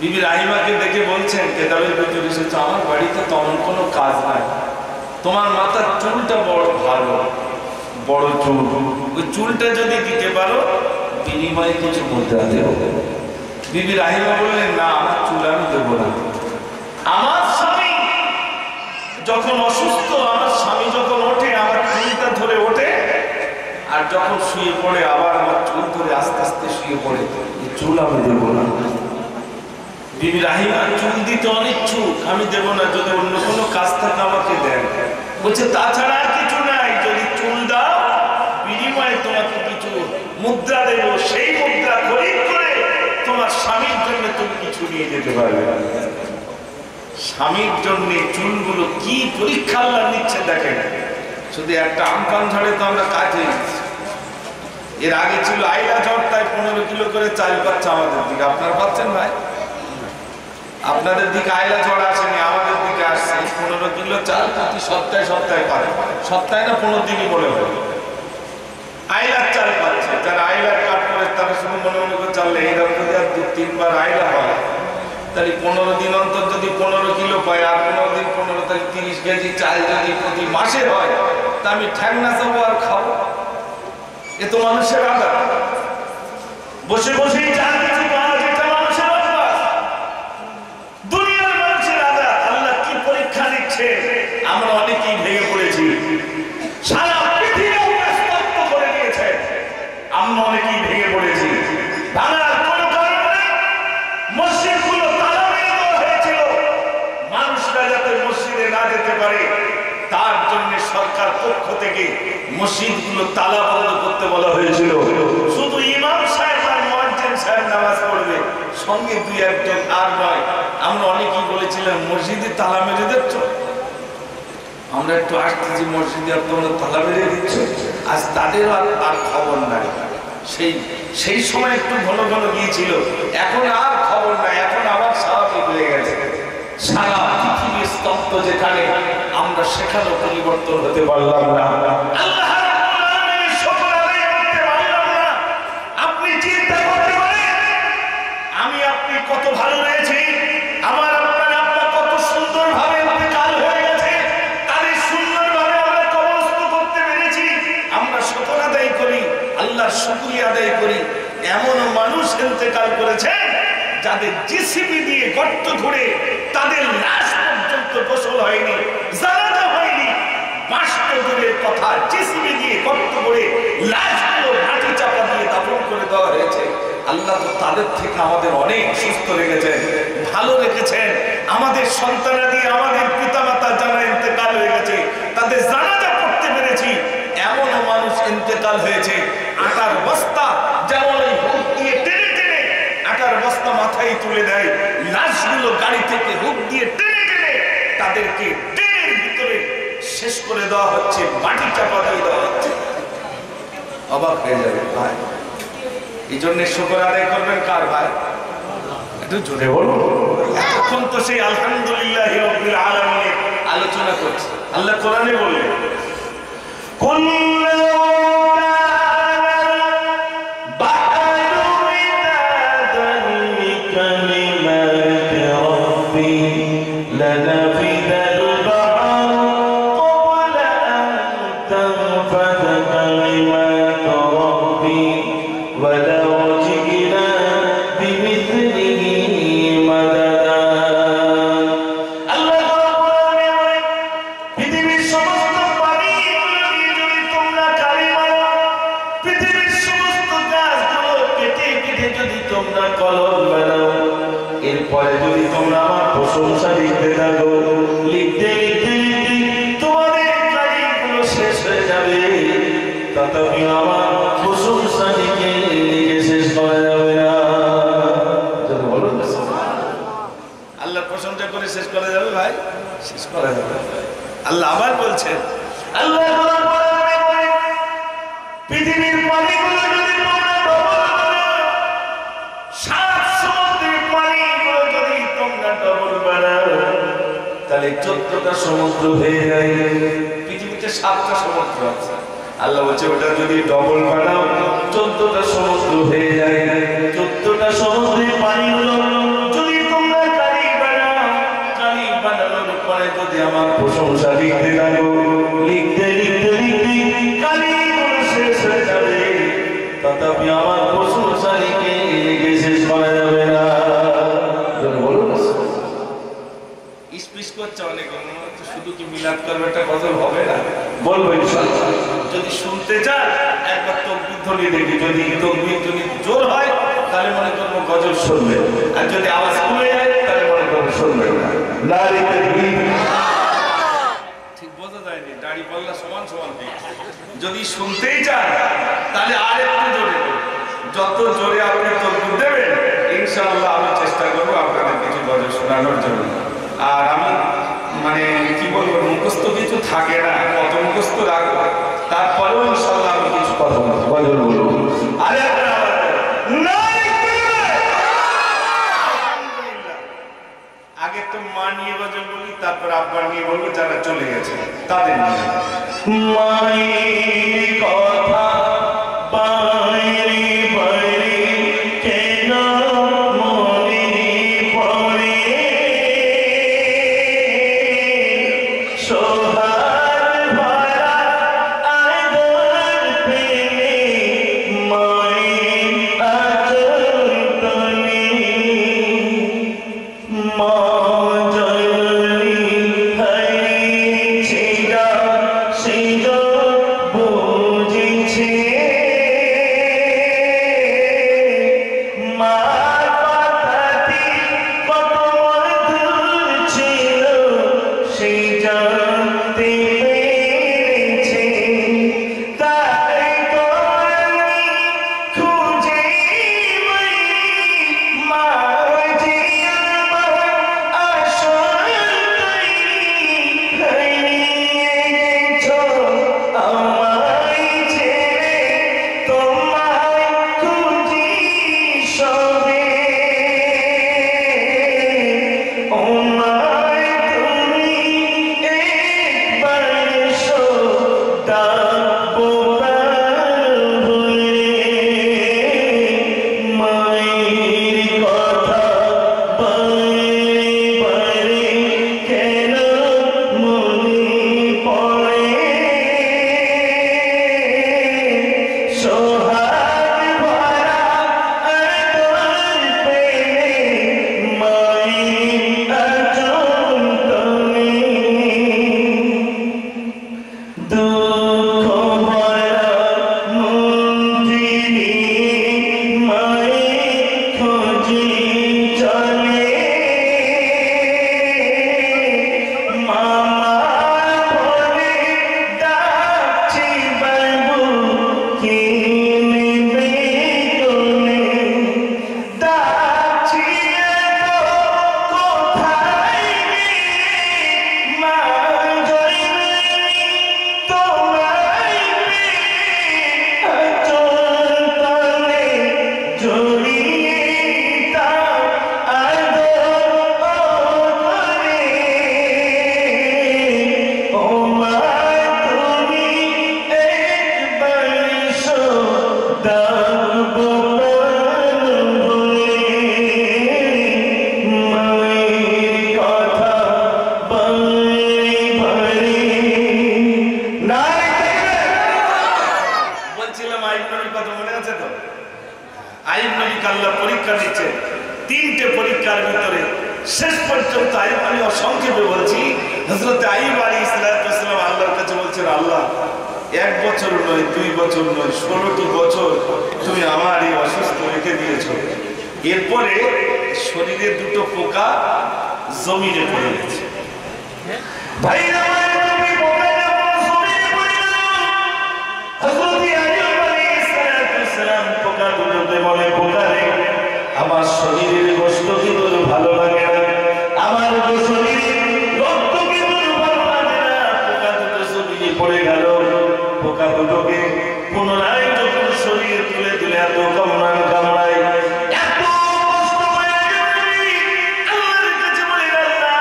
বিবি রাহিমাকে দেখে বলছেন কেতাবের ভিতরে এসেছে আমার বাড়িতে তেমন কোনো কাজ নাই, তোমার মাথার চুলটা বড় ভালো, বড় চুল, ওই চুলটা যদি দিতে পারো বিনিময়ে কিছু মুদ্রা দেব। বিবি রাহিমা বললেন না আমার চুল আমি দেবো না। আমার স্বামী যখন অসুস্থ, আমার স্বামী যখন ওঠে আমার চুলটা ধরে ওঠে, আর যখন শুয়ে পড়ে আবার আমার চুল ধরে আস্তে আস্তে শুয়ে পড়ে, চুল আমি দেবো না। বিবি রাহিমা চুল দিতে অনিচ্ছুক, আমি দেব না, যদি অন্য কোনো কাজ থাকে আমাকে দেন। বলছে তাছাড়া আর কিছু নাই, যদি চুল দাও বিনিময়ে তোমাকে কিছু মুদ্রা দেব, সেই মুদ্রা খরিদ করে তোমার স্বামীর জন্য তুমি কিছু নিয়ে যেতে পারবে। স্বামীর জন্য চুলগুলো কি পরীক্ষা আল্লাহ নিচ্ছে দেখেন। শুধু একটা আমফান ঝড়ে তো আমরা কাজ হয়ে গেছি। এর আগে ছিল আইলা ঝড়, তাই 15 কিলো করে চাল পাচ্ছে আমাদের দিকে। আপনারা পাচ্ছেন ভাই? আপনাদের দিকে আইলা ঝড় আসেনি, আমাদের দিকে আসছে 15 কিলো চাল প্রতি সপ্তাহে সপ্তাহে পায়, সপ্তাহে না 15 দিনই বলে হয় আইলার চাল পাচ্ছে। যারা আইলার কাট করে তারা শুধু মনে মনে করে চাললে এইরকম যদি আর 2-3 বার আইলা হয়, তাহলে 15 দিন অন্তর যদি 15 কিলো পায়, আর 15 দিন 15, তাহলে 30 কেজি চাল যদি প্রতি মাসে হয়, তা আমি ঠ্যাংনা যাবো আর খাবো? এ তো মানুষের আদা। বসে বসেই চাল কিছু পাওয়া, যেটা মানুষের অভ্যাস, দুনিয়ার মানুষের আদা। আল্লাহ কি পরীক্ষা নিচ্ছে, আমরা অনেকেই ভেঙে পড়েছি। সারা পৃথিবীকে স্তব্ধ করে দিয়েছে, আমরা অনেকেই ভেঙে পড়েছি। ভাঙার কোনো কারণ নেই। মসজিদগুলো তালা মেরে দেওয়া হয়েছিল, মানুষরা যাতে মসজিদে না যেতে পারে তার জন্য সরকার পক্ষ থেকে মসজিদগুলো তালা বন্ধ করতে বলা হয়েছিল। শুধু ইমাম সঙ্গে দুই একজন আর নয়, আমরা অনেকেই বলেছিলাম মসজিদে তালা মেরে দিচ্ছ, আমরা একটু আসতেছি মসজিদে আর তোমরা তালা মেরে দিচ্ছ। আজ তাদের আর খবর নাই। সেই সময় একটু ঘন ঘন গিয়েছিল, এখন আর খবর নাই, এখন আবার স্বাভাবিক হয়ে গেছে। সারা পৃথিবীর স্তব্ধ যেখানে, আমরা সেখানেও পরিবর্তন হতে পারলাম না। আল্লাহ আপনি চিন্তা করতে পারেন আমি আপনি কত ভালো রয়েছি, আমার আপনার কত সুন্দর ভাবে ইন্তেকাল হয়ে গেছে, তাদের সুন্দর ভাবে আমরা কবরস্থ করতে পেরেছি। আমরা শুকর আদায় করি, আল্লাহর শুকরিয়া আদায় করি। এমন মানুষ ইন্তেকাল করেছে যাদের জিসিবি দিয়ে গর্ত করে তাদের লাশ পর্যন্ত গোসল হয়নি, জানাজা হয়নি। বাস্তবের কথা, জিসিবি দিয়ে গর্ত করে লাশগুলো মাটি চাপা দিয়ে দাফন করে দেওয়া হয়েছে। আল্লাহ তো তাদের থেকে আমাদের অনেক সুস্থ রেখেছেন, ভালো রেখেছেন। আমাদের সন্তানাদি, আমাদের পিতামাতা যারা ইন্তেকাল হয়ে গেছে, তাদের জানাজা পড়তে পেরেছি। এমন মানুষ ইন্তেকাল হয়েছে, আটার বস্তা যেমন হুক দিয়ে টেনে টেনে আটার বস্তা মাথায় তুলে দেয়, লাশগুলো গাড়ি থেকে হুক দিয়ে টেনে টেনে তাদেরকে ট্রেনের ভিতরে শেষ করে দেওয়া হচ্ছে, মাটি চাপা দিয়ে দেওয়া হচ্ছে। অবাক হয়ে যাবে ভাই। এই জন্য শুকর আদায় করবেন কার ভাই? একটু জোরে বলুন। এখন তো সেই আলহামদুলিল্লাহি রাব্বিল আলামিনের আলোচনা করছে। আল্লাহ কোরআনে বললেন, এরপরে যদি তোমরা আমার প্রশংসা লিখতে থাকো, লিখতে লিখতে তোমাদের কাজগুলো শেষ হয়ে যাবে, তথাপি আমার প্রশংসা লিখে শেষ করা যাবে না। আল্লাহ প্রশংসা করে শেষ করা যাবে ভাই? শেষ করা যাবে। আল্লাহ আবার বলছেন, আল্লাহ পৃথিবীর পানিগুলো যদি তোমরা তাহলে 14টা সমুদ্র হয়ে যায়। পৃথিবীতে 7টা সমুদ্র আছে, আল্লাহ বলছে ওটা যদি ডবল বানাও 14টা সমুদ্র হয়ে যায়। 14টা সমুদ্রের পানিগুলো যদি তোমরা কালি বানাও, কালি বানানোর পরে যদি আমার প্রশংসা লিখতে থাকো, লিখতে লিখতে লিখতে কালিগুলো শেষ হয়ে যাবে, তথাপি আমার প্রশংসা লিখে লিখে শেষ করা যাবে না। শুধু কি মিলাদ করবে, একটা গজল হবে না? বলবো ইনশাআল্লাহ। যদি শুনতে চান একবার তাকবীর ধ্বনি দেখি, যদি তাকবীর ধ্বনি জোর হয় তাহলে মনে করবো গজল শুনবে, আর যদি আওয়াজ কমে যায় তাহলে মনে করবো শুনবে না। নারী তাকবীর, ঠিক বোঝা যায়নি, দাড়ি পাল্লা সমান সমান। যদি শুনতেই চান তাহলে আর একটু জোরে, যত জোরে আপনি তাকবীর দেবেন ইনশাআল্লাহ আমি চেষ্টা করবো আপনাদের কিছু গজল শোনানোর জন্য। আর আমি মানে কি বলবো, মুখস্থ কিছু থাকে না, কত মুখস্থ রাখবো, তারপরেও ইনশাআল্লাহ আমি কিছু কথা বলবো। আরে আগে তো মা নিয়ে গজল বলি, তারপর আব্বা নিয়ে বলবো, যারা চলে গেছে তাদের নিয়ে। মায়ের কথা বাইরে বাইরে কেন মনে পড়ে, সোহাগ ভরা আদর পেলে মায়ের আদর তলে, মা জননী হারিয়েছে যা সে বুঝে আইয়ুব নবীকে আল্লাহ পরীক্ষা দিচ্ছে। 3টে পরীক্ষার ভিতরে শেষ পর্যন্ত আইয়ুব, আমি সংক্ষেপে বলছি, হযরত আইয়ুব আলাইহিস সালাম আল্লাহর কাছে বলছেন, আল্লাহ 1 বছর নয়, 2 বছর নয়, 16টি বছর তুমি আমার এই অসুস্থ রেখে দিয়েছো। এরপরে শরীরে 2টো পোকা জমিনে পড়ে গেছে। ভাই আমার শরীরের গোশত কি তোর ভালো লাগে না, আমার শরীরের রক্ত কি তোর ভালো লাগে না। পোকা দুটো জমিনে পড়ে গেল। পোকা দুটোকে পুনরায় যখন শরীরে তুলে তুলে এত কামড়ায়, এত কষ্ট পায়, আল্লাহর কাছে বলে, আল্লাহ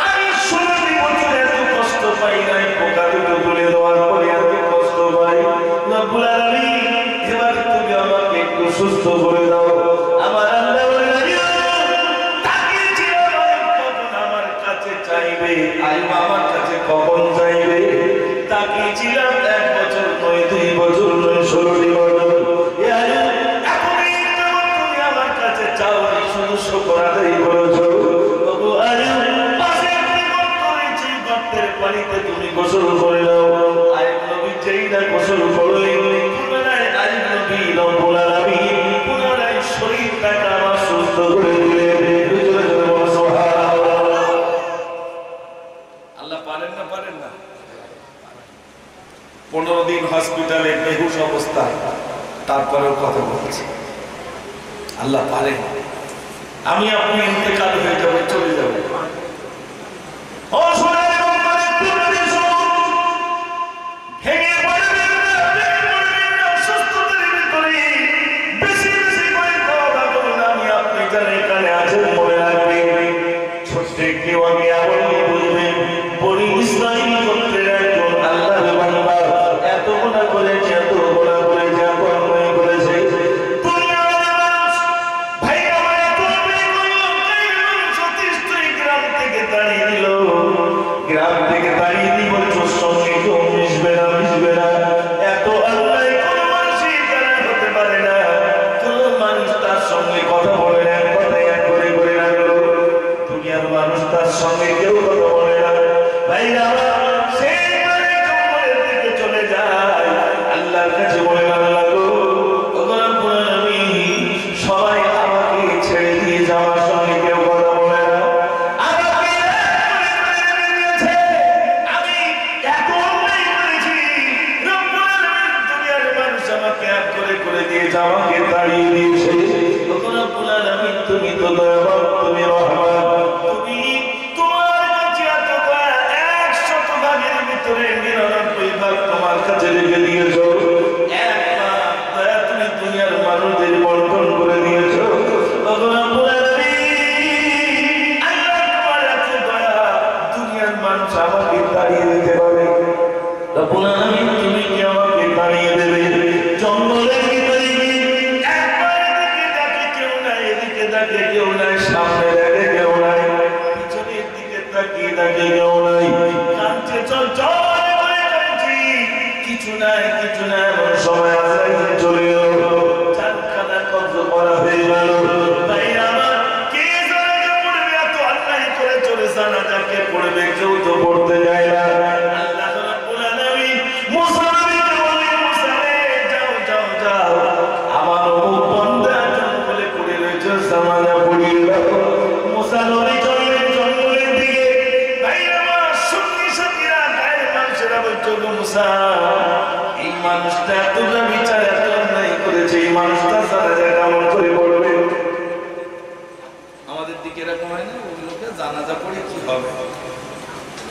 আমি 16টি বছর এত কষ্ট পাই নাই, পোকা দুটো তুলে দেওয়ার পরে এত কষ্ট পাই। রব্বুল আলামিন, এবার তুমি আমাকে একটু সুস্থ করে দাও। আমার আল্লাহ কখন আমার কাছে চাইবে, আইয়ুব আমার কাছে কখন চাইবে, তাকিয়েছিলাম 1 বছর নয়, 2 বছর নয়, 16টি বছর। তুমি আমার কাছে চাও, শুধু শুকর আদায় করেছো। গর্তের পানিতে তুমি গোসল করে দাও। আইয়ুব নবী যেই না গোসল করলেন, আইয়ুব নবী রব্বুল আলামিন পুনরায় শরীরটাকে আমার সুস্থ করে দিলেন। আল্লাহ পারেন না, পারেন না? 15 দিন হসপিটালে বেহুশ অবস্থা, তারপরেও কথা বলছে। আল্লাহ পারেন। আমি আপনি ইন্তেকাল হয়ে যাবে, চলে যাবে।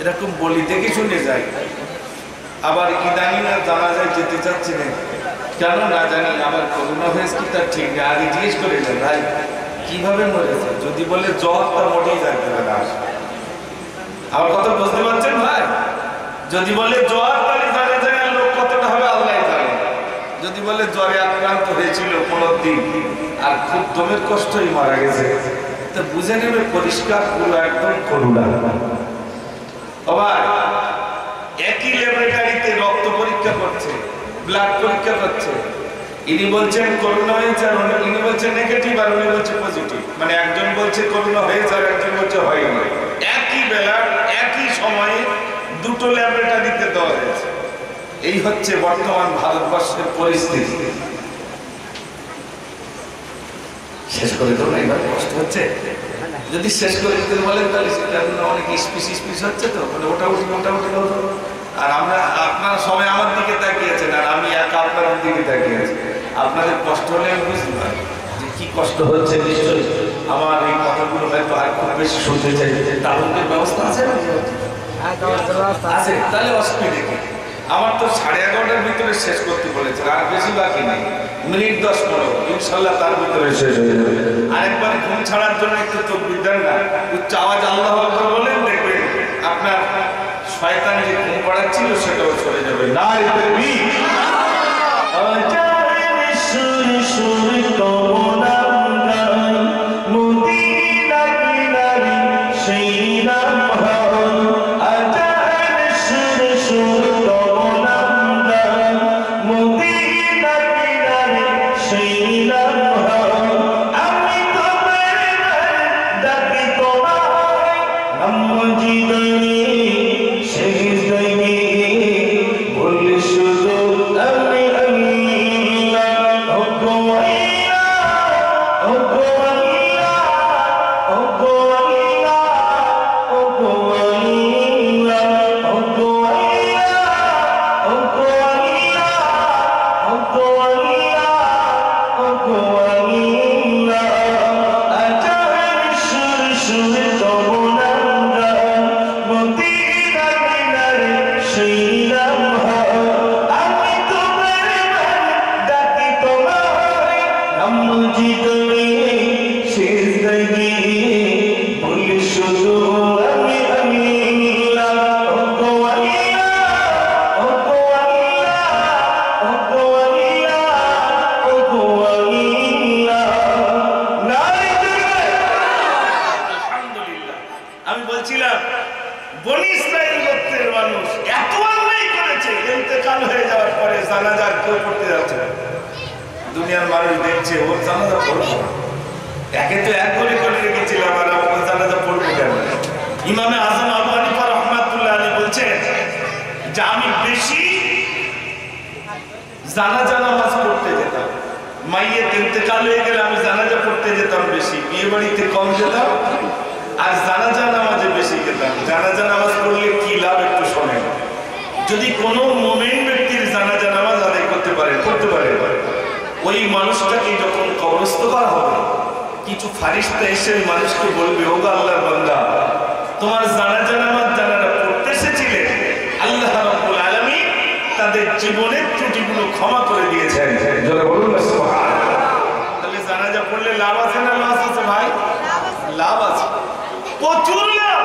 এরকম বলি দেখে শুনে যায়। আবার ইদানিং আর জানা যায় যেতে চাচ্ছি না, কেন না জানি আবার করোনা হয়েছে কি তার ঠিক নেই। আগে জিজ্ঞেস করে যায় ভাই কিভাবে মরেছে, যদি বলে জ্বর তার মোটেই জানতে পারে না। আমার কথা বুঝতে পারছেন ভাই? যদি বলে জ্বর তাহলে জানে যায় লোক কতটা হবে আল্লাহ জানে। যদি বলে জ্বরে আক্রান্ত হয়েছিল 15 দিন আর খুব দমের কষ্টই মারা গেছে, তো বুঝে নেবে পরিষ্কার পুরো একদম করুণা। আবার একই ল্যাবরেটরিতে রক্ত পরীক্ষা করছে, ব্লাড পরীক্ষা করছে, ইনি বলছেন করোনা হয়েছে আর ইনি বলছেন নেগেটিভ আর উনি বলছে পজিটিভ, মানে একজন বলছে করোনা হয়েছে আর একজন বলছে হয়নি। একই বেলা একই সময়ে দুটো ল্যাবরেটরিতে দেওয়া হয়েছে। এই হচ্ছে বর্তমান ভারতবর্ষের পরিস্থিতি। শেষ করে দেবো না, এবার কষ্ট হচ্ছে। যদি শেষ করে দিতে বলেন তাহলে সেটা অনেক স্পিস হচ্ছে, তো মানে মোটামুটি আর আমরা আপনারা সবাই আমার দিকে তাকিয়েছেন আর আমি একা আপনার দিকে তাকিয়েছি। আপনাদের কষ্ট হলে আমি বুঝতে পারি যে কি কষ্ট হচ্ছে। নিশ্চয়ই আমার এই কথাগুলো হয়তো আর খুব বেশি শুনতে চাই। তালুকের ব্যবস্থা আছে না? আছে, তাহলে অসুবিধা কি? আমার তো 11:30টার ভিতরে শেষ করতে বলেছে, আর বেশি বাকি নেই, মিনিট 10-15, ইনশাল্লাহ তার ভিতরে শেষ হয়ে যাবে। আরেকবার ঘুম ছাড়ার জন্য একটু তকবীর দেন না, উচ্চ আওয়াজ আল্লাহু আকবার বলেন, দেখবেন আপনার শয়তান যে ঘুম পাড়াচ্ছিল সেটাও চলে যাবে। নারে তাকবীর। দুনিয়ার মানুষ দেখছে ওর জানাজা পড়বো, একে তো এক করে রেখেছিলাম আর ওর জানাজা পড়বো কেন? ইমামে আজম আবু হানিফা রাহমাতুল্লাহ আলাইহি বলছেন যে আমি বেশি জানাজা নামাজ পড়তে যেতাম, মাইয়ের ইন্তেকাল হয়ে গেলে আমি জানাজা পড়তে যেতাম বেশি, বিয়ে বাড়িতে কম যেতাম আর জানাজা নামাজে বেশি যেতাম। জানাজা নামাজ পড়লে কি লাভ একটু শোনেন। যদি কোনো মুমিন ব্যক্তির জানাজা নামাজ আদায় করতে পারে ওই মানুষটাকে যখন কবরস্থ করা হবে কিছু ফারিস্তা এসে ওই মানুষকে বলবে, ও আল্লাহর বান্দা, তোমার জানাজা নামাজ যারা পড়তে এসেছিলেন আল্লাহ রাব্বুল আলামিন তাদের জীবনের ত্রুটিগুলো ক্ষমা করে দিয়েছেন। যারা বলুন না সুবহানাল্লাহ। তাহলে জানাজা পড়লে লাভ আছে না লস আছে ভাই? লাভ আছে, প্রচুর লাভ।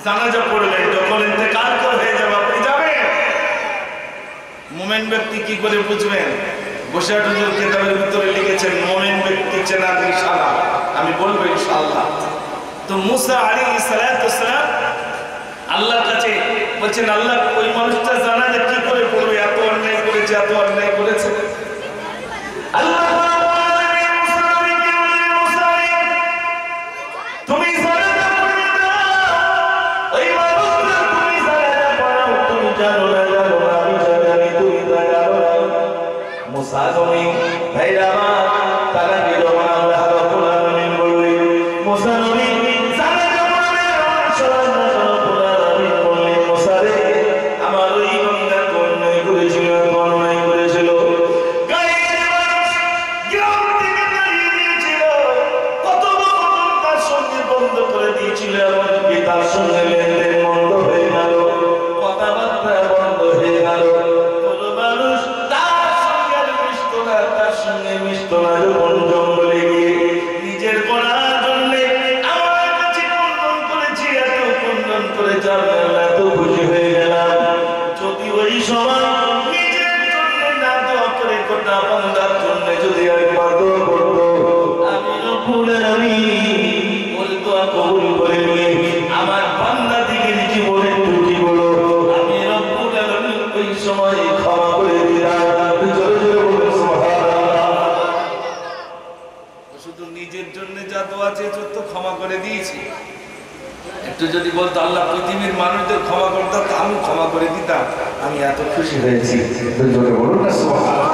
জানাজা পড়লেন, যখন ইন্তেকাল হয়ে যাবে আপনি যাবেন, মুমিন ব্যক্তি কি করে বুঝবেন? বসিরহাট হুজুর কিতাবের ভিতরে লিখেছেন মুমিন ব্যক্তি চেনার নিশানা, আমি বলবো ইনশাআল্লাহ। তো মুসা আলাইহিস সালাতু ওয়াসসালাম আল্লাহর কাছে বলছেন, আল্লাহ ওই মানুষটা জানাজা কি করে পড়বে? এত অন্যায় করেছে, এত অন্যায় করেছে। আল্লাহ তুমি জানাজা পড়ে দাও, ওই মানুষটা তুমি জানাজা পড়াও, তুমি জানো না আমি জানি তুমি জানো না। মুসা নবী ভাইরা আমার তারা নিরমান আল্লাহ রাব্বুল আলামিন বললেন, মুসা নবী জানাজা পড়বে, রাব্বুল আলামিন বললেন, মুসা রে আমার ওই বান্দা অন্যায় করেছিল, গায়ের মানুষ শুধু নিজের জন্য যা দোয়া চেয়েছো তো ক্ষমা করে দিয়েছি। একটু যদি বলতো আল্লাহ পৃথিবীর মানুষদের ক্ষমা করতো তো আমি ক্ষমা করে দিতাম, আমি এত খুশি হয়েছি। বলুন না সুবহানাল্লাহ।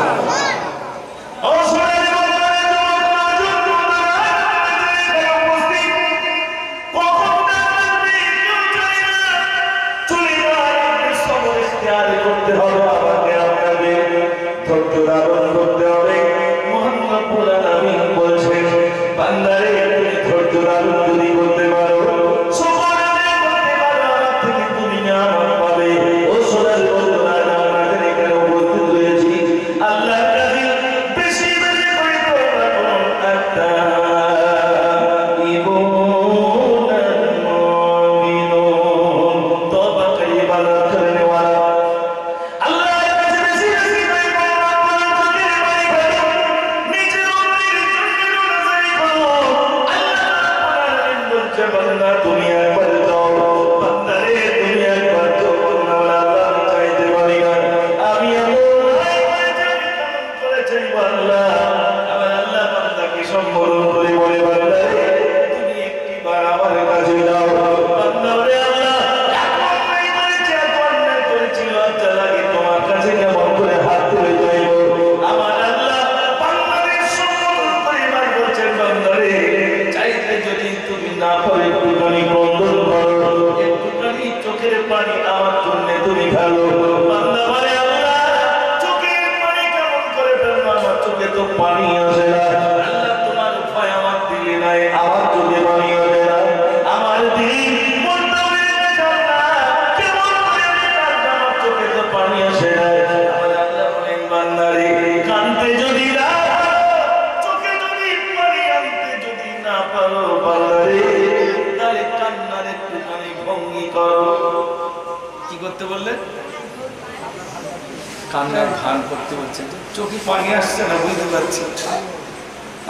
কান্নার ভান করতে বলছেন, চোখে পানি আসছে না বুঝতে পারছি,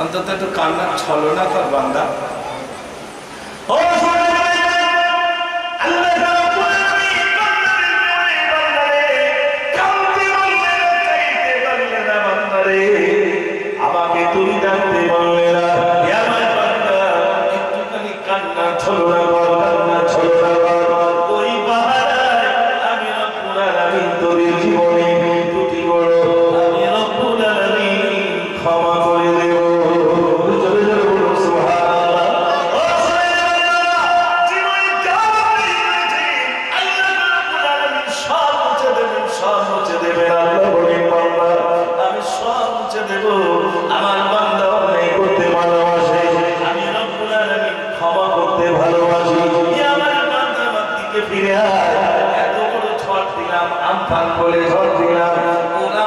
অন্তত একটু কান্নার ছলনা কর বান্দা। আমাকে তুমি ডাকতে বললে না, আমার বান্দা একটুখানি কান্না ছলনা কর, কান্না ছলনা কর। ওই বাহারায় আমি রব্বুল আলামিন তোদের জীবনে ক্ষমা করে দেব। আমার বান্দা অন্যায় করতে ভালোবাসে, আমি রব্বুল আলামিন ক্ষমা করতে ভালোবাসি। আমার বান্দা আমার দিকে ফিরে আয়। এত বড় ঝড় দিলাম, আমফান বলে ঝড় দিলাম, ওরা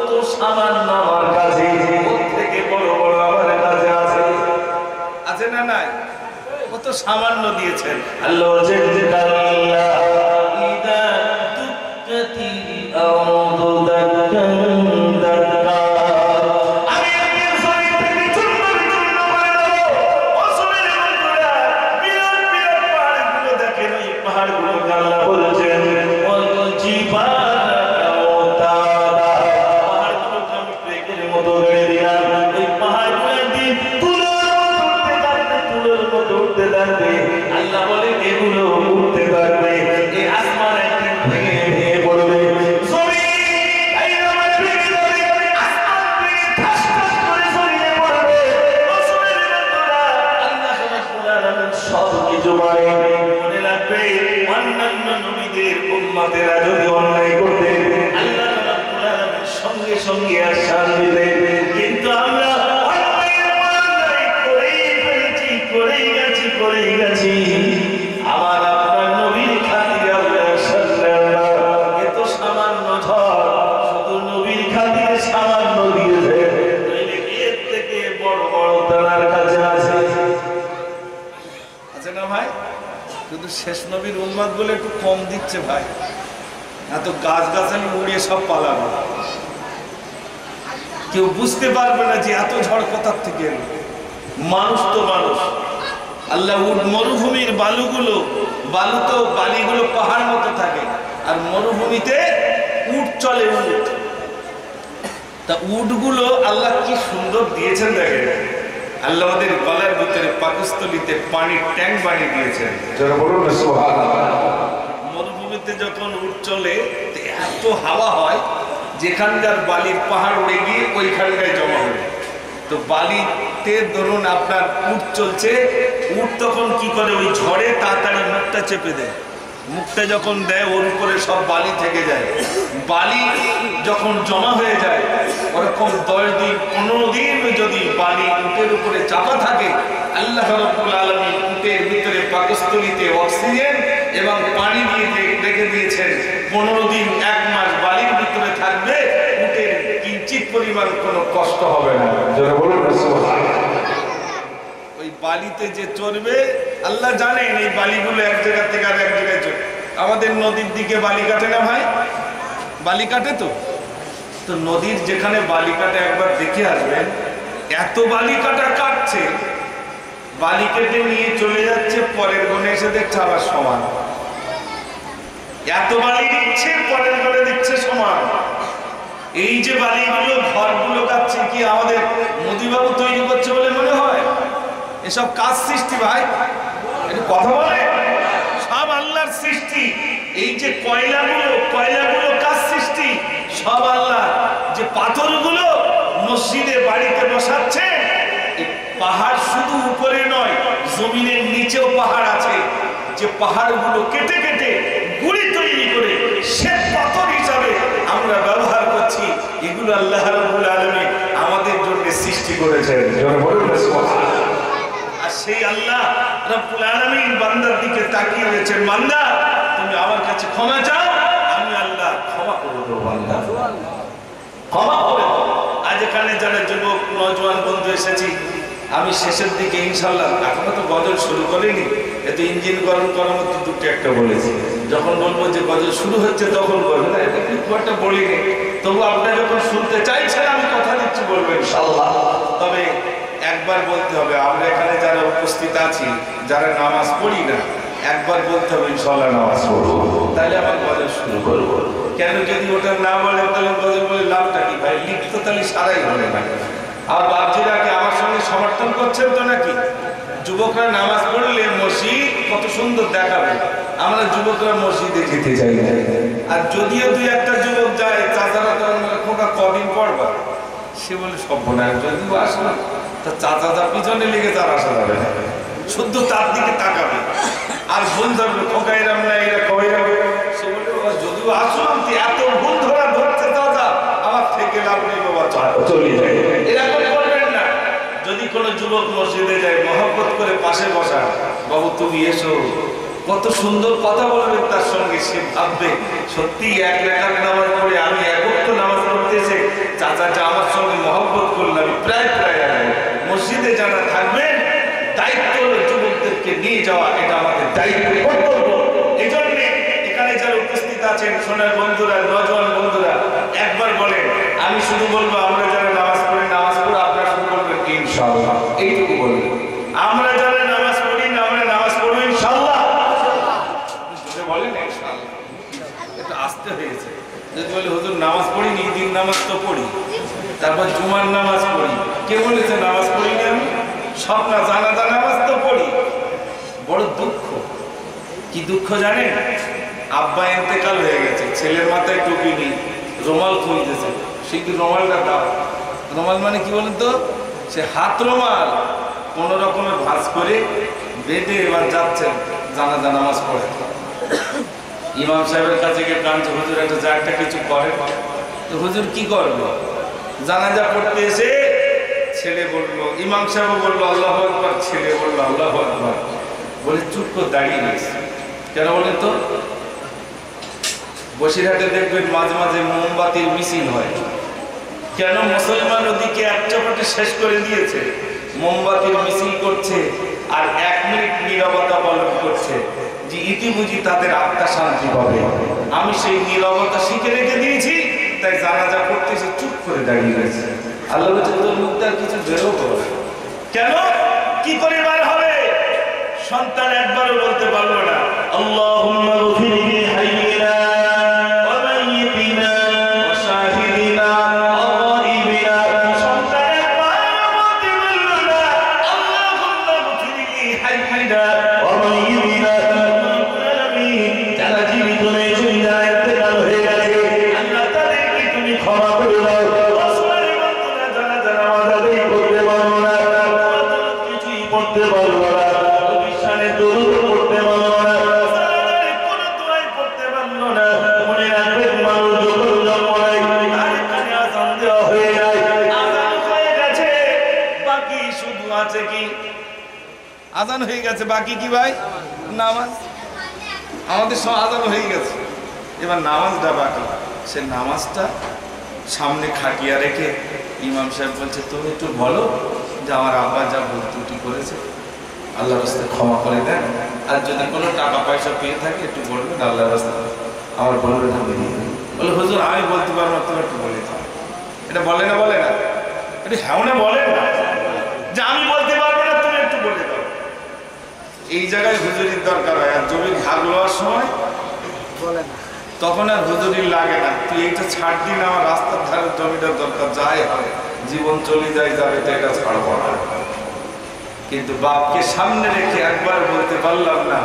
তো সামান্য আমার কাছে, ওর থেকে বড় বড় আমার কাছে আছে, আছে না নাই? ও তো সামান্য দিয়েছেন। আল্লাহ ইদা দুক্কাতি আউযু দাক্কান দাক্কা, আমি আপনার শরীর থেকে চূর্ণ বিচূর্ণ করে দেব। ও শরীর বন্ধুরা, বিরাট বিরাট পাহাড়গুলো দেখেন, এই পাহাড়গুলোকে আল্লাহ বলছেন ওয়াল জিবালা আওতাদা, পাহাড়গুলোকে আমি পেকের মতো গড়ে দিলাম। এই পাহাড়গুলো দিয়ে তুলোর মতো উঠতে থাকবে। আল্লাহ বলে এগুলো উঠতে থাকবে, এই আসমান একদিন ভেঙে ভেঙে পড়বে। সবকিছু মনে রাখবে, অন্যান্য নবীদের উম্মতেরা যদি অন্যায় করতে আল্লাহ রাব্বুল আলামিন সঙ্গে সঙ্গে আশ্বাস দিতেন, কিন্তু আমরা করেই গেছি। আমার আপনার নবীর খাতিরে আল্লাহ সাল্লাল্লাহু আলাইহি, এত সামান্য ঝড় শুধু নবীর খাতিরে সামান্য দিয়েছে, এর থেকে বড় বড় তার কাছে আছে, আছে না ভাই? শুধু শেষ নবীর উম্মত বলে একটু কম দিচ্ছে ভাই, এত গাছ গাছালি উড়িয়ে সব পালাবে, কেউ বুঝতে পারবে না যে এত ঝড় কোথার থেকে এলো। মানুষ তো মানুষ, আল্লাহ মরুভূমির বালু তো বালিগুলো পাহাড় মতো থাকে, আর মরুভূমিতে উট চলে, উট। তা উটগুলো আল্লাহ কি সুন্দর দিয়েছেন দেখেন, আল্লাহ ওদের গলার ভিতরে পাকস্থলীতে পানির ট্যাঙ্ক বানিয়ে দিয়েছেন। যারা বলুন না সুবহানাল্লাহ। মরুভূমিতে যখন উট চলে এত হাওয়া হয়, যেখানকার বালির পাহাড় উড়ে গিয়ে ওইখানটায় জমা হবে। তো বালিতে ধরুন আপনার উট চলছে, উট তখন কি করে ওই ঝড়ে তাড়াতাড়ি মুখটা চেপে দেয়। মুখটা যখন দেয় ওর উপরে সব বালি থেকে যায়। বালি যখন জমা হয়ে যায় ওরকম 10 দিন 15 দিন যদি বালি উটের উপরে চাপা থাকে, আল্লাহ রাব্বুল আলামিন উটের ভিতরে পাকস্থলীতে অক্সিজেন এবং পানি দিয়ে রেখে দিয়েছেন। 15 দিন 1 মাস বালির ভিতরে থাকবে, উটের কিঞ্চিত পরিমাণ কোনো কষ্ট হবে না। যারা বলুন সুবহানাল্লাহ। ওই বালিতে যে চড়বে আল্লাহ জানেন এই বালিগুলো এক জায়গা থেকে আর এক জায়গায় চড়বে। আমাদের নদীর দিকে বালি কাটে না ভাই? বালি কাটে তো নদীর যেখানে বালি কাটে একবার দেখে আসবেন, এত বালি কাটা কাটছে, বালি কেটে নিয়ে চলে যাচ্ছে, পরের গনে এসে দেখছে আবার সমান। এত বালি দিচ্ছে, পরের গনে দিচ্ছে সমান। এই যে বালিগুলো ঘরগুলো কাটছে, কি আমাদের মোদিবাবু তৈরি করছে বলে মনে হয়? এসব কাজ সৃষ্টি ভাই, এটা কথা বলে সব আল্লাহর সৃষ্টি। এই যে কয়লাগুলো কাজ সৃষ্টি, সব আল্লাহ। যে পাথরগুলো মসজিদে বাড়িতে বসাচ্ছে, পাহাড় শুধু উপরে নয়, জমিনের নিচেও পাহাড় আছে। যে পাহাড়গুলো কেটে কেটে গুড়ি তৈরি করে শ্বেত পাথর হিসাবে আমরা ব্যবহার করছি, এগুলো আল্লাহ রাব্বুল আলামিন আমাদের জন্য সৃষ্টি করেছেন। আর সেই আল্লাহ রাব্বুল আলামিন বান্দার দিকে তাকিয়ে রয়েছেন, বান্দা তুমি আমার কাছে ক্ষমা চাও, আমি আল্লাহ ক্ষমা করে দেব। বান্দা ক্ষমা করে দেব। আজ এখানে যারা যুবক নওজোয়ান বন্ধু এসেছি, আমি শেষের দিকে ইনশাআল্লাহ, এখনো তো গজল শুরু করিনি, এত ইঞ্জিন গরম করার মতো দুটো একটা বলেছি। যখন বলবো যে গজল শুরু হচ্ছে তখন বলবো না, এটা কিন্তু একটা বলিনি। তবু আপনারা যখন শুনতে চাইছেন আমি কথা দিচ্ছি বলবো ইনশাআল্লাহ। তবে একবার বলতে হবে, আমরা এখানে যারা উপস্থিত আছি, যারা নামাজ পড়ি না, একবার বলতে হবে ইনশাআল্লাহ নামাজ পড়বো, তাহলে আমার গজল শুরু করবো। কেন যদি ওটা না বলে তাহলে গজল বলে লাভটা কি ভাই? লিপ্ত তাহলে সারাই হবে না। আর বাপজিরাকে আমার সঙ্গে সমর্থন করছেন তো নাকি? যুবকরা নামাজ পড়লে মসজিদ কত সুন্দর দেখাবে, আমরা যুবকরা মসজিদে যেতে চাই না। আর যদিও 2-1টা যুবক যায়, চাচারা তো খোকা কদিন পড়বা, সে বলে সর্বনাশ, যদিও আসলো তা চাচা পিছনে লেগে তার আসা যাবে না, শুদ্ধ তার দিকে তাকাবে আর ভুল ধরবে, খোকা এরাম না এরা কইরা। সে বলে যদিও আসলাম, এত ভুল ধরা ধরছে চাচা, আমার থেকে লাভ নেই বাবা, চলে যায়। এরকম করবেন না। যদি কোনো যুবক মসজিদে যায়, মহব্বত করে পাশে বসা, বাবু তুমি এসো, কত সুন্দর কথা বলবেন তার সঙ্গে, সে ভাববে সত্যি 1 রাকাত নামাজ পড়ে আমি 1 ওয়াক্ত নামাজ পড়তেছে, চাচাটা আমার সঙ্গে মহব্বত করলাম প্রায় মসজিদে যারা থাকবেন, দায়িত্ব হলো যুবকদেরকে নিয়ে যাওয়া, এটা আমাদের দায়িত্ব, কর্তব্য। এই জন্য এখানে যারা উপস্থিত আছেন সোনার বন্ধুরা, নওজোয়ান বন্ধুরা, একবার বলেন, আমি শুধু বলবো আমরা যারা নামাজ পড়ি, নামাজ পড়ে আপনারা শুরু করবেন ইনশাআল্লাহ, এইটুকু বলবেন। আমরা যারা নামাজ পড়ি না, আমরা নামাজ পড়বো ইনশাআল্লাহ। বলেন ইনশাআল্লাহ, এটা আসতে হয়েছে। যদি বলে হুজুর নামাজ পড়িনি, দিন নামাজ তো পড়ি, তারপর জুমার নামাজ পড়ি, কে বলেছে নামাজ পড়িনি আমি? সব না, জানাজা নামাজ তো পড়ি। বড় দুঃখ, কি দুঃখ জানেন? আব্বা ইন্তেকাল হয়ে গেছে, ছেলের মাথায় টুপি নেই, রুমাল খুঁজতেছে, সে কি রুমালটা দাও। রুমাল মানে কি বলেন তো? সে হাত রুমাল কোনো রকমের ভাঁজ করে বেঁধে এবার যাচ্ছেন জানাজা নামাজ পড়ে। ইমাম সাহেবের কাছে গিয়ে কাঁদছে, হুজুর একটা কিছু করে। তো হুজুর কি করবে? জানাজা পড়তে এসে ছেলে বললো, ইমাম সাহেব বললো আল্লাহু আকবার, ছেলে বললো আল্লাহু আকবার, বলে চুপ করে দাঁড়িয়ে গেছে। কেন বলেন তো? বসিরহাটে দেখবেন মাঝে মাঝে মোমবাতির মিছিল হয়। কেন? মুসলমান ওদিকে এক চপাটে শেষ করে দিয়েছে, মোমবাতির মিছিল করছে আর 1 মিনিট নীরবতা পালন করছে, যে ইতি বুঝি তাদের আত্মা শান্তি পাবে। আমি সেই নীরবতা শিখে রেখে দিয়েছি, তাই জানাজা করতেছে চুপ করে দাঁড়িয়ে গেছে। আল্লাহ বলছে তোর মুখটা কিছু বেরো করে। কেন? কি করে বার হবে? সন্তান একবারও বলতে পারলো না আল্লাহুম্মা গফিরলি হাইয়িনা ওয়া মাইয়িতিনা ওয়া শাহিদিনা ওয়া গায়িবিনা। সন্তান একবারও বলতে পারলো না পড়তে পারলো না, নবীর শানে দরুদ পড়তে পারলো না, সালাতের কোনো দোয়াই পড়তে পারলো না। মনে রাখবেন, মানুষ যখন জন্ম নেয় তার কানে আযান দেওয়া হয়ে যায়, আযান হয়ে গেছে, বাকি শুধু আছে কি? আযান হয়ে গেছে, বাকি কি ভাই? নামাজ। আমাদের সব আযান হয়ে গেছে, এবার নামাজটা বাকি। সে নামাজটা সামনে খাটিয়া রেখে ইমাম সাহেব বলছে, তুমি একটু বলো যে আমার আব্বা যা ভুল ত্রুটি করেছে আল্লাহর রাস্তায় ক্ষমা করে দেন, আর যদি কোনো টাকা পয়সা পেয়ে থাকে একটু বলবেন আল্লাহর রাস্তায় আমার বলবে না। বলে হুজুর আমি বলতে পারবো, তুমি একটু বলে দাও। এটা বলে না, বলে না, এটা হ্যাঁ না, বলেন না যে আমি বলতে পারবো না, তুমি একটু বলে দাও। এই জায়গায় হুজুরির দরকার হয়। আর জমির ভাগ লওয়ার সময় বলে না, তখন আর হুজুরির লাগে না। তুই এইটা ছাড় দিন, আমার রাস্তার ধারে জমিটার দরকার, যায় হয় জীবন চলে যায়, যাবে তো এটা ছাড়বো না। কিন্তু বাপকে সামনে রেখে একবার বলতে পারলাম না,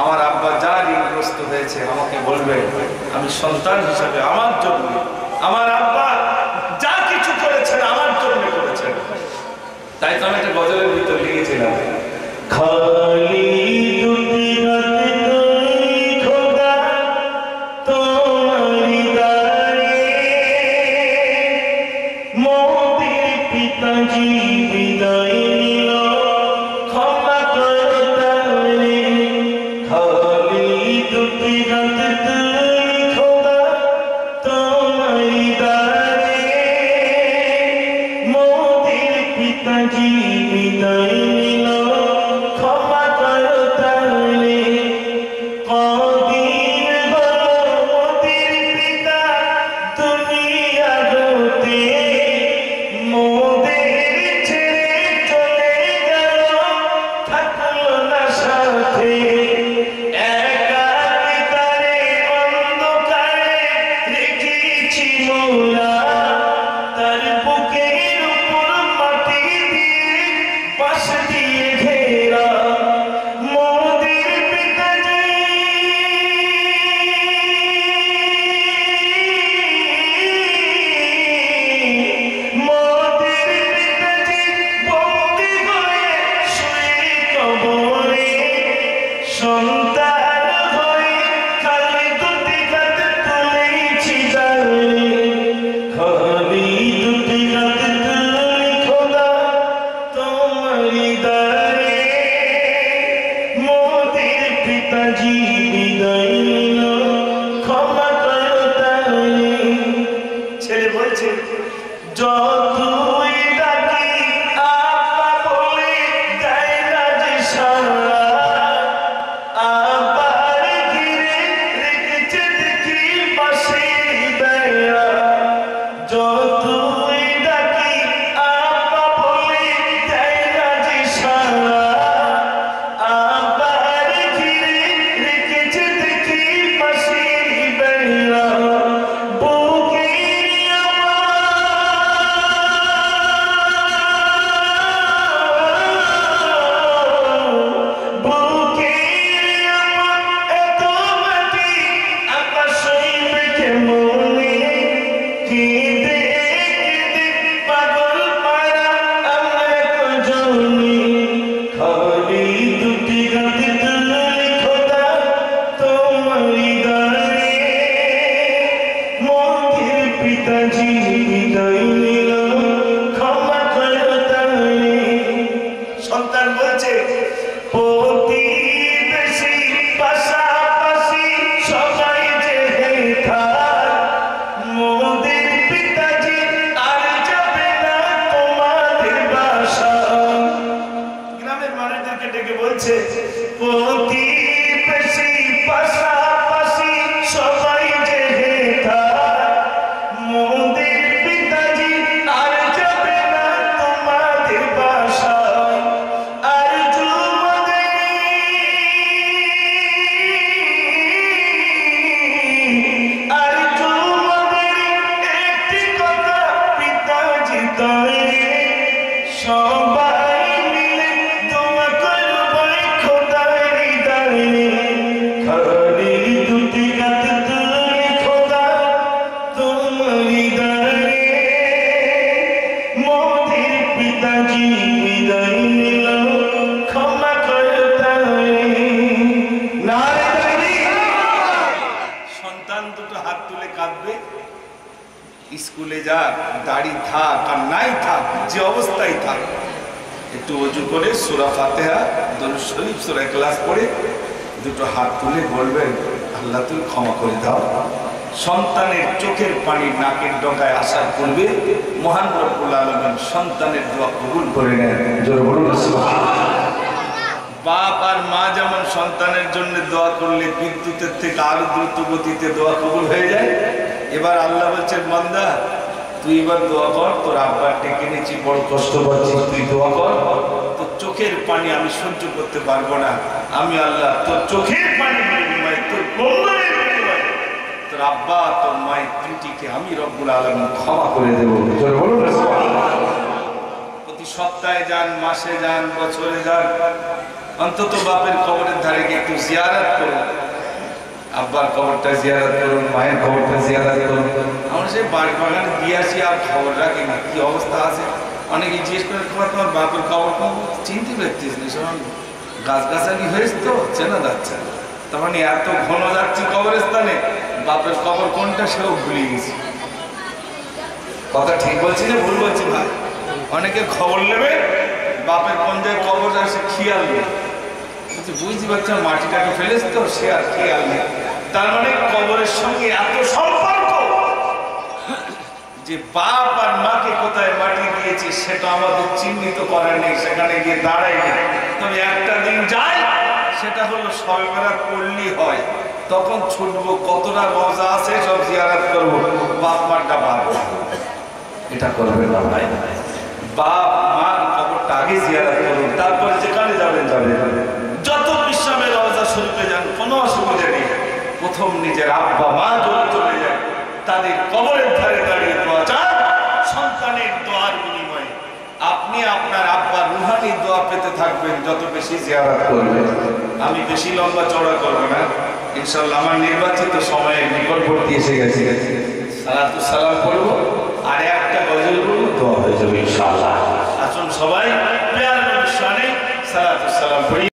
আমার আব্বা যা ঋণগ্রস্ত হয়েছে আমাকে বলবে, আমি সন্তান হিসাবে আমার জন্য, আমার আব্বা যা কিছু করেছেন আমার জন্য করেছেন। তাই তো আমি একটা গজলের ভিতর লিখেছিলাম, খালি সবাই মিলে দোয়া করব স্কুলে যা, দাড়ি থাক আর নাই থাক, যে অবস্থায় থাক, একটু ওযু করে সূরা ফাতিহা, দরুদ শরীফ, সূরা ইখলাস পড়ে দুটো হাত তুলে বলবেন, আল্লাহ তুমি ক্ষমা করে দাও। সন্তানের চোখের পানি নাকের ডগায় আসার পূর্বে মহান রব্বুল আলামিন সন্তানের দোয়া কবুল করে নেন। জোরে বলুন সুবহানাল্লাহ। বাপ আর মা যেমন সন্তানের জন্য দোয়া করলে বিদ্যুতের থেকে আরো দ্রুত গতিতে দোয়া কবুল হয়ে যায়, এবার আল্লাহ বলছেন, বান্দা তুই এবার দোয়া কর, তোর আব্বার ডেকে নিয়েছি, বড় কষ্ট পাচ্ছিস, তুই দোয়া কর। তোর চোখের পানি আমি সহ্য করতে পারবো না, আমি আল্লাহ তোর চোখের পানি বিনিময়ে, তোর কল্যাণের বিনিময়ে তোর আব্বা তোর মায়ের ত্রুটিকে আমি রব্বুল আলামিন ক্ষমা করে দেবো। প্রতি সপ্তাহে যান, মাসে যান, বছরে যান, অন্তত বাপের কবরের ধারে গিয়ে একটু জিয়ারত করুন। আব্বার কবরটা জিয়ারত করুন, মায়ের কবরটা জিয়ারত করুন। আমরা সেই বাড়ি বাগানে দিয়ে আসি আর খবর রাখি না কি অবস্থা আছে। অনেকে জিজ্ঞেস করে, তোমার বাপের কবর চিনতে পারছিস না, সব গাছগাছালি হয়েছে তো চেনা যাচ্ছে না। তার মানে এত ঘন যাচ্ছি কবরস্থানে, বাপের কবর কোনটা সেও ভুলে গেছি। কথা ঠিক বলছি না ভুল বলছি ভাই? অনেকে খবর নেবে বাপের কোন জায়গায় কবর আসে খেয়াল নেই, বুঝতে পারছি মাটিটাকে ফেলেছে তো সে আর খেয়াল নেই। তার মানে কবরের সঙ্গে এত সম্পর্ক যে বাপ আর মাকে কোথায় মাটি দিয়েছে সেটা আমাদের চিহ্নিত করার নেই, সেখানে গিয়ে দাঁড়াই নেই। তবে একটা দিন যায়, সেটা হলো শবে বরাত পড়লেই হয়, তখন ছুটবো, কতটা রোজা আছে সব জিয়ারত করবো, বাপ মারটা বাড়বো। এটা করবেন না ভাই। বাপ মার কবরটা আগে জিয়ারত করুন, তারপরে যেখানে যাবেন যাবেন। যত বিশ্রামের রওজা শরীফে যান, কোনো অসুবিধা নেই। প্রথম নিজের আব্বা মা যদি চলে যায়, তাদের কবরের ধারে দাঁড়িয়ে দোয়া চান। সন্তানের দোয়ার বিনিময়ে আপনি আপনার আব্বার রুহানি দোয়া পেতে থাকবেন যত বেশি জিয়ারত করবেন। আমি বেশি লম্বা চড়া করবো না, ইনশাআল্লাহ আমার নির্বাচিত সময়ের নিকটবর্তী এসে গেছে। সালাতুস সালাম করবো আর একটা গজল করবো, দোয়া হয়ে যাবে ইনশাআল্লাহ। আসুন সবাই প্রিয় নবীর শানে সালাতুস সালাম করি।